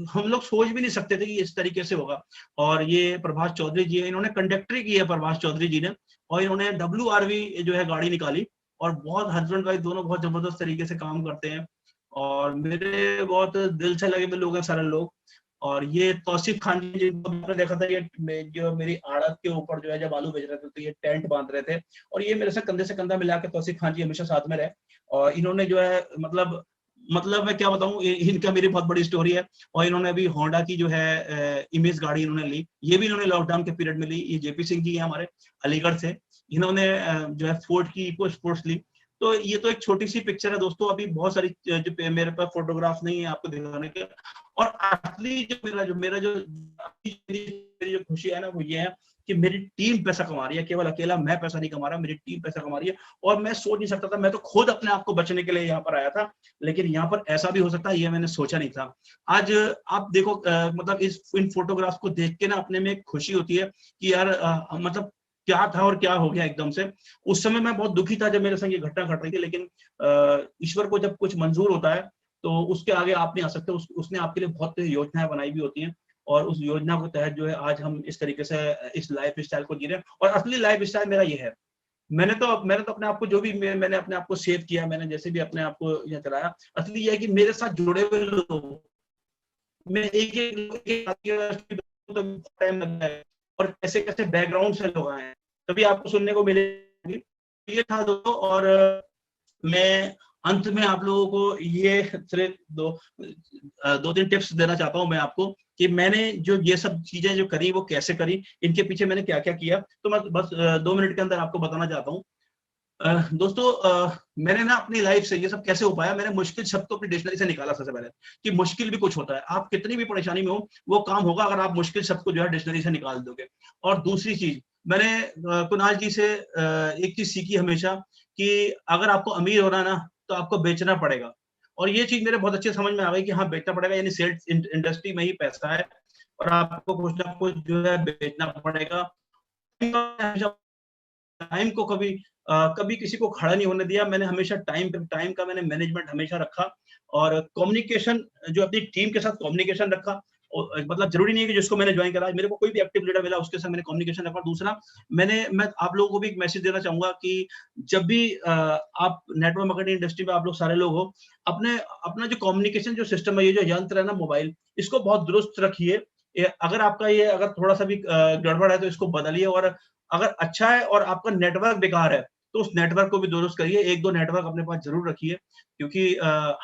हम लोग सोच भी नहीं सकते थे कि इस तरीके से होगा। और ये प्रभाष चौधरी जी है, इन्होंने कंडक्टरी की है प्रभाष चौधरी जी ने, और इन्होंने WRV जो है गाड़ी निकाली। और बहुत हस्बैंड वाइफ दोनों बहुत जबरदस्त तरीके से काम करते हैं, और मेरे बहुत दिल से लगे हुए लोग हैं सारे लोग। और ये तौसीफ खान जी, जिनको मैंने देखा था ये जो मेरी आड़त के ऊपर जो है जब आलू बेच रहे थे, तो ये टेंट बांध रहे थे, और ये मेरे से कंधा मिला के तौसीफ खान जी हमेशा साथ में रहे। और इन्होंने जो है मतलब मैं क्या बताऊं, इनका मेरी बहुत बड़ी स्टोरी है। और इन्होंने अभी होंडा की जो है इमेज गाड़ी इन्होंने ली, ये भी इन्होंने लॉकडाउन के पीरियड में ली। ये जेपी सिंह जी है हमारे अलीगढ़ से, इन्होंने जो है फोर्ड की इको स्पोर्ट्स ली। तो ये तो एक छोटी सी पिक्चर है दोस्तों, अभी बहुत सारी जो मेरे पास फोटोग्राफ नहीं है आपको दिखाने के। और असली जो मेरा जो मेरी जो खुशी है ना, वो ये है कि मेरी टीम पैसा कमा रही है। केवल अकेला मैं पैसा नहीं कमा रहा, मेरी टीम पैसा कमा रही है। और मैं सोच नहीं सकता था, मैं तो खुद अपने आप को बचने के लिए यहाँ पर आया था, लेकिन यहाँ पर ऐसा भी हो सकता है ये मैंने सोचा नहीं था। आज आप देखो मतलब इन फोटोग्राफ्स को देख के ना अपने में एक खुशी होती है कि यार मतलब क्या था और क्या हो गया एकदम से। उस समय मैं बहुत दुखी था जब मेरे संग ये घटना घट रही थी, लेकिन ईश्वर को जब कुछ मंजूर होता है तो उसके आगे आप नहीं आ सकते। उसने आपके लिए बहुत योजनाएं बनाई भी होती हैं, और उस योजना के तहत जो है आज हम इस तरीके से इस लाइफ स्टाइल को जी रहे हैं। और असली लाइफ स्टाइल मेरा ये है। मैंने तो अपने आप को जो भी मैंने अपने आप को सेव किया, मैंने जैसे भी अपने आप को यह चलाया, असली ये है कि मेरे साथ जुड़े हुए लोग, मैं एक टाइम लग गया, और कैसे कैसे बैकग्राउंड से लोग आए हैं, तभी आपको सुनने को मिलेगी। ये था दोस्तों। और मैं अंत में आप लोगों को ये सिर्फ दो तीन टिप्स देना चाहता हूं मैं आपको कि मैंने जो ये सब चीजें जो करी वो कैसे करी, इनके पीछे मैंने क्या क्या किया, तो मैं बस 2 मिनट के अंदर आपको बताना चाहता हूँ। दोस्तों, मैंने ना अपनी लाइफ से ये सब कैसे हो पाया, मैंने मुश्किल शब्द को अपनी डिक्शनरी से निकाला सबसे पहले, कि मुश्किल भी कुछ होता है। आप कितनी भी परेशानी में हो, वो काम होगा अगर आप मुश्किल शब्द को जो है डिक्शनरी से निकाल दोगे। और दूसरी चीज, मैंने कुणाल जी से एक चीज सीखी हमेशा, कि अगर आपको अमीर होना ना, तो आपको बेचना पड़ेगा। और ये चीज मेरे बहुत अच्छे समझ में आ गई कि हाँ, बेचना पड़ेगा, यानी सेल्स इंडस्ट्री में ही पैसा है और आपको कुछ ना कुछ जो है बेचना पड़ेगा। टाइम को कभी किसी को खड़ा नहीं होने दिया। मैंने हमेशा टाइम का मैंने मैनेजमेंट हमेशा रखा, और कम्युनिकेशन, जो अपनी टीम के साथ कम्युनिकेशन रखा। मतलब जरूरी नहीं है कि जिसको मैंने ज्वाइन करा, मेरे को कोई भी एक्टिव लीडर मिला उसके साथ मैंने कम्युनिकेशन रखा। दूसरा, मैं आप लोगों को भी एक मैसेज देना चाहूंगा कि जब भी आप नेटवर्क मार्केटिंग इंडस्ट्री में आप लोग सारे लोग हो, अपना जो कम्युनिकेशन जो सिस्टम है, ये जो यंत्र है ना मोबाइल, इसको बहुत दुरुस्त रखिए। अगर आपका ये अगर थोड़ा सा भी गड़बड़ है तो इसको बदलिए, और अगर अच्छा है और आपका नेटवर्क बेकार है तो उस नेटवर्क को भी दुरुस्त करिए। 1-2 नेटवर्क अपने पास जरूर रखिए, क्योंकि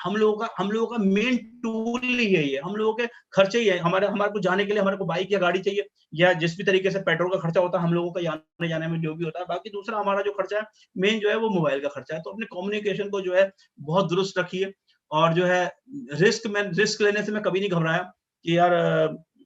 हम लोगों का मेन टूल ही यही है। हम लोगों के खर्चे ही है, हमारे को जाने के लिए हमारे को बाइक या गाड़ी चाहिए, या जिस भी तरीके से पेट्रोल का खर्चा होता है हम लोगों का आने जाने में जो भी होता है। बाकी दूसरा हमारा जो खर्चा है मेन जो है वो मोबाइल का खर्चा है। तो अपने कम्युनिकेशन को जो है बहुत दुरुस्त रखिए। और जो है रिस्क लेने से मैं कभी नहीं घबराया कि यार,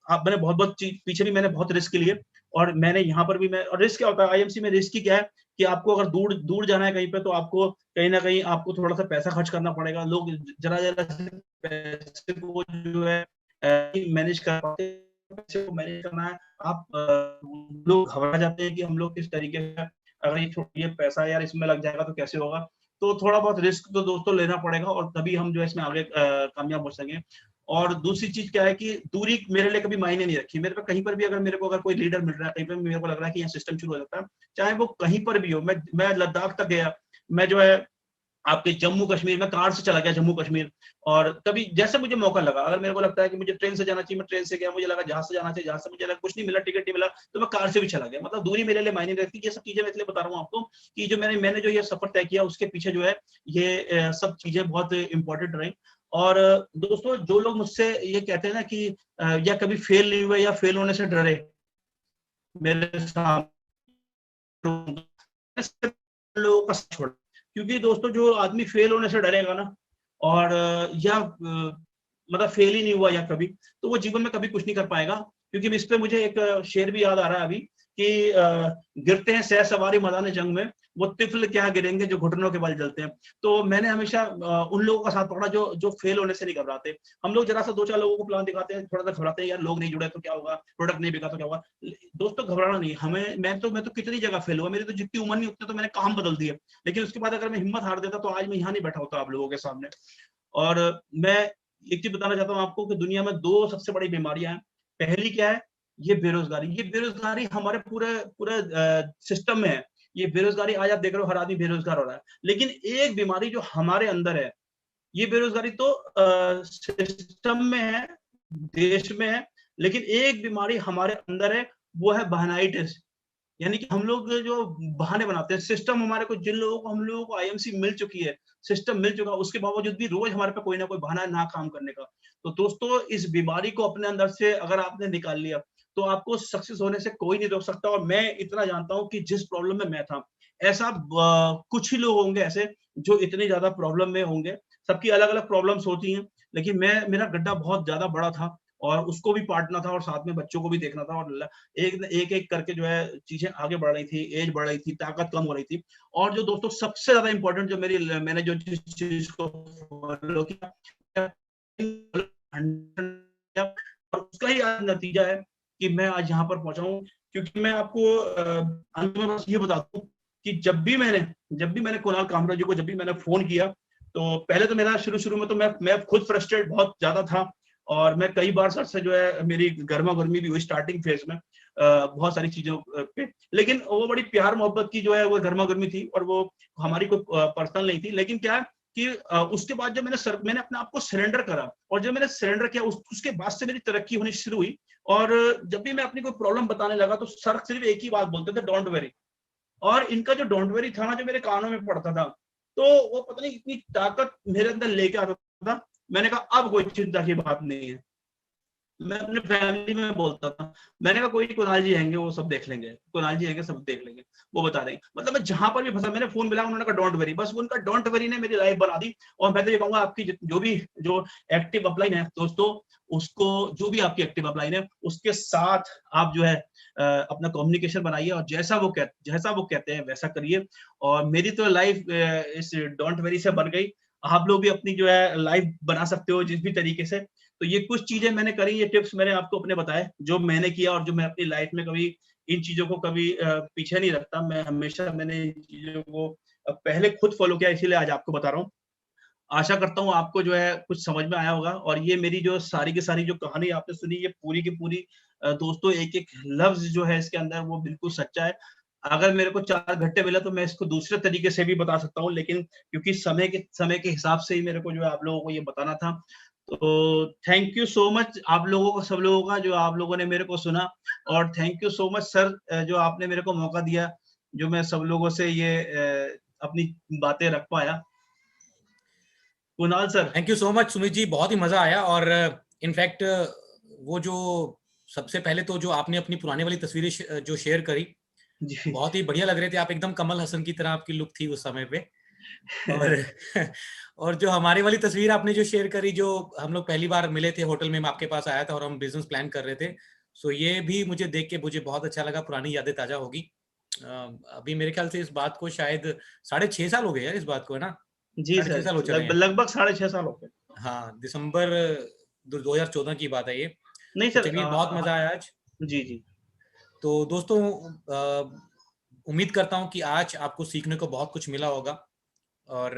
आप मैंने बहुत बहुत चीज पीछे भी मैंने बहुत रिस्क लिए, और मैंने यहाँ पर भी मैं, और रिस्क क्या होता है आईएमसी में, रिस्क की क्या है कि आपको अगर दूर दूर जाना है कहीं पे, तो आपको कहीं ना कहीं आपको थोड़ा सा पैसा खर्च करना पड़ेगा। लोग जरा जरा से पैसे को जो है मैनेज कर पाते हैं, पैसे को मैनेज करना है। आप लोग घबरा जाते हैं कि हम लोग किस तरीके से, अगर ये पैसा यार इसमें लग जाएगा तो कैसे होगा। तो थोड़ा बहुत रिस्क तो दोस्तों लेना पड़ेगा, और तभी हम जो है इसमें आगे कामयाब हो सकेंगे। और दूसरी चीज क्या है कि दूरी मेरे लिए कभी मायने नहीं रखी। मेरे पे कहीं पर भी अगर मेरे को अगर कोई लीडर मिल रहा है, कहीं पर मेरे को लग रहा है कि यहाँ सिस्टम शुरू हो जाता है, चाहे वो कहीं पर भी हो। मैं लद्दाख तक गया, मैं जो है आपके जम्मू कश्मीर में कार से चला गया जम्मू कश्मीर। और कभी जैसे मुझे मौका लगा, अगर मेरे को लगता है कि मुझे ट्रेन से जाना चाहिए, मैं ट्रेन से गया। मुझे लगा जहाज से जाना चाहिए, जहाज से। मुझे लगा कुछ नहीं मिला, टिकट नहीं मिला, तो मैं कार से भी चला गया। मतलब दूरी मेरे लिए मायने नहीं रखती। ये सब चीजें मैं इसलिए बता रहा हूँ आपको कि जो मैंने जो ये सफर तय किया उसके पीछे जो है ये सब चीजें बहुत इंपॉर्टेंट रही। और दोस्तों, जो लोग मुझसे ये कहते हैं ना कि या कभी फेल नहीं हुए या फेल होने से डरे, मेरे सामने लोगों का साथ छोड़ा। क्योंकि दोस्तों, जो आदमी फेल होने से डरेगा ना, और या मतलब फेल ही नहीं हुआ या कभी, तो वो जीवन में कभी कुछ नहीं कर पाएगा। क्योंकि इस पे मुझे एक शेर भी याद आ रहा है अभी कि गिरते हैं सह सवारी मैदान जंग में, वो तिफल क्या गिरेंगे जो घुटनों के बल जलते हैं। तो मैंने हमेशा उन लोगों का साथ पकड़ा जो जो फेल होने से नहीं घबराते। हम लोग जरा सा 2-4 लोगों को प्लान दिखाते हैं, थोड़ा सा घबराते हैं, यार लोग नहीं जुड़े तो क्या होगा, प्रोडक्ट नहीं बिका तो क्या होगा। दोस्तों, घबराना नहीं। हमें मैं तो कितनी जगह फेल हुआ, मेरी तो जितनी उम्र नहीं उतने तो मैंने काम बदल दिए। लेकिन उसके बाद अगर मैं हिम्मत हार देता तो आज मैं यहाँ नहीं बैठा होता आप लोगों के सामने। और मैं एक चीज बताना चाहता हूँ आपको कि दुनिया में 2 सबसे बड़ी बीमारियां हैं। पहली क्या है? ये बेरोजगारी हमारे पूरे पूरे सिस्टम में है। ये बेरोजगारी आज आप देख रहे हो, हर आदमी बेरोजगार हो रहा है। लेकिन एक बीमारी जो हमारे अंदर है, ये बेरोजगारी तो सिस्टम में है, देश में है, लेकिन एक बीमारी हमारे अंदर है, वो है बहनाइटिस। यानी कि हम लोग जो बहाने बनाते हैं। सिस्टम हमारे को, जिन लोगों को हम लोगों को आईएमसी मिल चुकी है, सिस्टम मिल चुका है, उसके बावजूद भी रोज हमारे पे कोई ना कोई बहाना है ना काम करने का। तो दोस्तों, इस बीमारी को अपने अंदर से अगर आपने निकाल लिया तो आपको सक्सेस होने से कोई नहीं रोक सकता। और मैं इतना जानता हूं कि जिस प्रॉब्लम में मैं था, ऐसा कुछ ही लोग होंगे ऐसे जो इतनी ज्यादा प्रॉब्लम में होंगे। सबकी अलग अलग प्रॉब्लम्स होती हैं, लेकिन मेरा गड्ढा बहुत ज्यादा बड़ा था, और उसको भी पाटना था और साथ में बच्चों को भी देखना था। और एक एक करके जो है चीजें आगे बढ़ रही थी, एज बढ़ रही थी, ताकत कम हो रही थी। और जो दोस्तों सबसे ज्यादा इंपॉर्टेंट जो मैंने जो चीज को फॉलो किया, और उसका ही आज नतीजा है कि मैं आज यहाँ पर पहुंचा हूँ। क्योंकि मैं आपको अंत में बस ये बता दूं कि जब भी मैंने कुणाल कामरा जी को जब भी मैंने फोन किया, तो पहले तो मेरा शुरू में तो मैं खुद फ्रस्ट्रेट बहुत ज्यादा था। और मैं कई बार सर से जो है मेरी गर्मा गर्मी भी हुई स्टार्टिंग फेज में बहुत सारी चीजों पे। लेकिन वो बड़ी प्यार मोहब्बत की जो है वो गर्मा गर्मी थी, और वो हमारी कोई पर्सनल नहीं थी। लेकिन क्या है कि उसके बाद जब मैंने अपने आप को सरेंडर करा, और जब मैंने सरेंडर किया उसके बाद से मेरी तरक्की होनी शुरू हुई। और जब भी मैं अपनी कोई प्रॉब्लम बताने लगा तो सर सिर्फ एक ही बात बोलते थे, डोंट वेरी। और इनका जो डोंट वेरी था ना, जो मेरे कानों में पड़ता था, तो वो पता नहीं इतनी ताकत मेरे अंदर लेके आता था। मैंने कहा अब कोई चिंता की बात नहीं है। मैं अपने फैमिली में बोलता था, मैंने कहा कोई कुणाल जी आएंगे वो सब देख लेंगे, कुणाल जी आएंगे सब देख लेंगे, वो बता देंगे। मतलब मैं जहां पर भी फंसा, मैंने फोन मिला, उन्होंने कहा डोंट वरी, बस उनका डोंट वरी ने मेरी लाइफ बना दी। और मैं तो ये कहूंगा आपकी जो एक्टिव अपलाइन है दोस्तों, उसको जो भी आपकी एक्टिव अपलाइन है उसके साथ आप जो है अपना कम्युनिकेशन बनाइए, और जैसा वो कहते हैं वैसा करिए। और मेरी तो लाइफ इस डोंट वरी से बन गई। आप लोग भी अपनी जो है लाइफ बना सकते हो जिस भी तरीके से। तो ये कुछ चीजें मैंने करी, ये टिप्स मैंने आपको अपने बताए जो मैंने किया, और जो मैं अपनी लाइफ में कभी इन चीजों को कभी पीछे नहीं रखता। मैं हमेशा मैंने इन चीजों को पहले खुद फॉलो किया, इसीलिए आज आपको बता रहा हूँ। आशा करता हूँ आपको जो है कुछ समझ में आया होगा। और ये मेरी जो सारी की सारी जो कहानी आपने सुनी, ये पूरी की पूरी दोस्तों एक एक लफ्ज जो है इसके अंदर वो बिल्कुल सच्चा है। अगर मेरे को 4 घंटे मिला तो मैं इसको दूसरे तरीके से भी बता सकता हूँ, लेकिन क्योंकि समय के हिसाब से ही मेरे को जो है आप लोगों को ये बताना था। तो थैंक यू सो मच आप लोगों को, सब लोगों का, जो आप लोगों ने मेरे को सुना। और thank you so much sir, जो आपने मेरे को मौका दिया, जो मैं सब लोगों से ये अपनी बातें रख पाया। Kunal sir, thank you so much Sumit ji, बहुत ही मजा आया। और इनफैक्ट वो जो सबसे पहले तो जो आपने अपनी पुराने वाली तस्वीरें जो शेयर करी, जी बहुत ही बढ़िया लग रहे थे आप, एकदम कमल हसन की तरह आपकी लुक थी उस समय पे। और और जो हमारी वाली तस्वीर आपने जो शेयर करी, जो हम लोग पहली बार मिले थे होटल में, मैं आपके पास आया था और हम बिजनेस प्लान कर रहे थे, सो ये भी मुझे देख के मुझे बहुत अच्छा लगा, पुरानी यादें ताजा होगी। अभी मेरे ख्याल से इस बात को शायद 6.5 साल हो गए यार इस बात को, है ना? जी 6.5 सर, साल हो चले हैं। लगभग 6.5 साल हो गए। हाँ, दिसंबर 2014 की बात है ये। नहीं तो सर, चलिए, बहुत मजा आया आज। जी जी तो दोस्तों, उम्मीद करता हूँ कि आज आपको सीखने को बहुत कुछ मिला होगा। और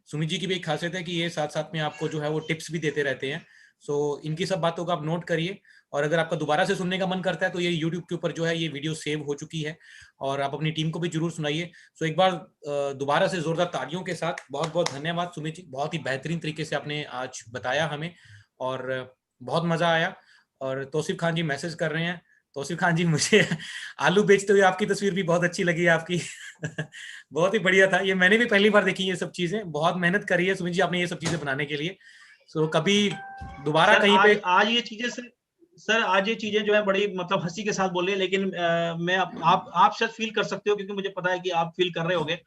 सुमित जी की भी एक खासियत है कि ये साथ साथ में आपको जो है वो टिप्स भी देते रहते हैं। सो इनकी सब बातों को आप नोट करिए, और अगर आपका दोबारा से सुनने का मन करता है तो ये YouTube के ऊपर जो है ये वीडियो सेव हो चुकी है, और आप अपनी टीम को भी जरूर सुनाइए। सो एक बार दोबारा से जोरदार तालियों के साथ बहुत बहुत धन्यवाद सुमित जी, बहुत ही बेहतरीन तरीके से आपने आज बताया हमें, और बहुत मजा आया। और तौसीफ खान जी मैसेज कर रहे हैं, तौसीफ खान जी मुझे आलू बेचते हुए आपकी तस्वीर भी बहुत अच्छी लगी आपकी। बहुत ही बढ़िया था ये, मैंने भी पहली बार देखी ये सब चीजें, बहुत मेहनत करी है सुमित जी आपने ये सब चीजें बनाने के लिए। सो कभी दोबारा सर, कहीं पे आज ये चीजें सर आज ये चीजें जो है बड़ी मतलब हंसी के साथ बोल रहे हैं, लेकिन मैं आप शायद फील कर सकते हो, क्योंकि मुझे पता है कि आप फील कर रहे होगे।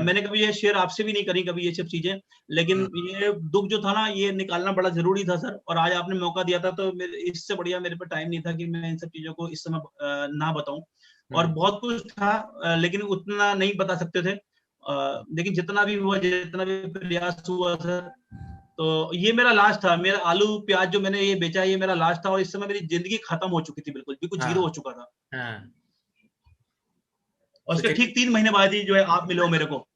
मैंने कभी ये शेयर आपसे भी नहीं करी कभी ये सब चीजें, लेकिन ये दुख जो था ना, ये निकालना बड़ा जरूरी था सर। और आज आपने मौका दिया था, तो इससे बढ़िया मेरे पे टाइम नहीं था कि मैं इन सब चीजों को इस समय ना बताऊं। और बहुत कुछ था, लेकिन उतना नहीं बता सकते थे। लेकिन जितना भी हुआ, जितना भी प्रयास हुआ सर, तो ये मेरा लास्ट था। मेरा आलू प्याज जो मैंने ये बेचा, ये मेरा लास्ट था। और इस समय मेरी जिंदगी खत्म हो चुकी थी, बिल्कुल जीरो हो चुका था। हाँ, और तो इसके चलिए, ठीक 3 महीने बाद ही जो है आप मिले हो मेरे को।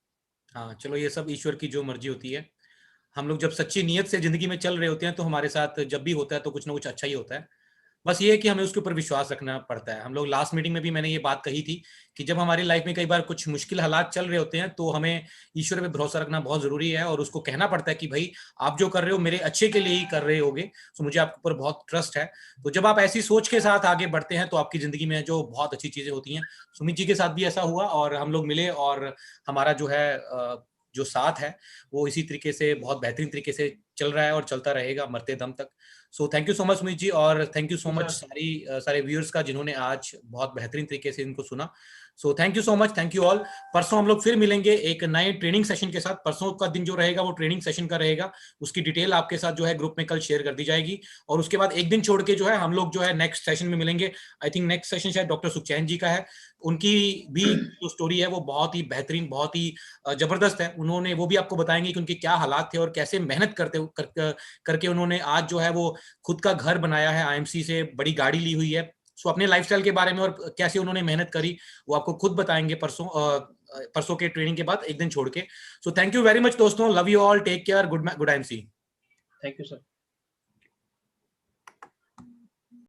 हाँ चलो, ये सब ईश्वर की जो मर्जी होती है। हम लोग जब सच्ची नीयत से जिंदगी में चल रहे होते हैं तो हमारे साथ जब भी होता है तो कुछ ना कुछ अच्छा ही होता है। बस ये है कि हमें उसके ऊपर विश्वास रखना पड़ता है। हम लोग लास्ट मीटिंग में भी मैंने ये बात कही थी कि जब हमारी लाइफ में कई बार कुछ मुश्किल हालात चल रहे होते हैं तो हमें ईश्वर पे भरोसा रखना बहुत जरूरी है, और उसको कहना पड़ता है कि भाई आप जो कर रहे हो मेरे अच्छे के लिए ही कर रहे होगे, तो मुझे आपके ऊपर बहुत ट्रस्ट है। तो जब आप ऐसी सोच के साथ आगे बढ़ते हैं तो आपकी जिंदगी में जो बहुत अच्छी चीजें होती हैं। सुमित जी के साथ भी ऐसा हुआ, और हम लोग मिले, और हमारा जो है जो साथ है वो इसी तरीके से बहुत बेहतरीन तरीके से चल रहा है और चलता रहेगा मरते दम तक। So thank you so much Sumit ji, और थैंक यू सो मच सारे व्यूअर्स का जिन्होंने आज बहुत बेहतरीन तरीके से इनको सुना। So thank you so much, thank you all. परसों हम लोग फिर मिलेंगे एक नए ट्रेनिंग सेशन के साथ। परसों का दिन जो रहेगा वो ट्रेनिंग सेशन का रहेगा, उसकी डिटेल आपके साथ जो है ग्रुप में कल शेयर कर दी जाएगी। और उसके बाद एक दिन छोड़ के जो है हम लोग जो है नेक्स्ट सेशन में मिलेंगे। आई थिंक नेक्स्ट सेशन शायद डॉक्टर सुखचैन जी का है। उनकी भी जो स्टोरी है वो बहुत ही बेहतरीन, बहुत ही जबरदस्त है। उन्होंने वो भी आपको बताएंगे कि उनके क्या हालात थे और कैसे मेहनत करके उन्होंने आज जो है वो खुद का घर बनाया है, आईएमसी से बड़ी गाड़ी ली हुई है। सो अपने लाइफस्टाइल के बारे में और कैसे उन्होंने मेहनत करी वो आपको खुद बताएंगे परसों के ट्रेनिंग के बाद एक दिन छोड़ के। So thank you very much दोस्तों, love you all, take care, good MC. Thank you sir.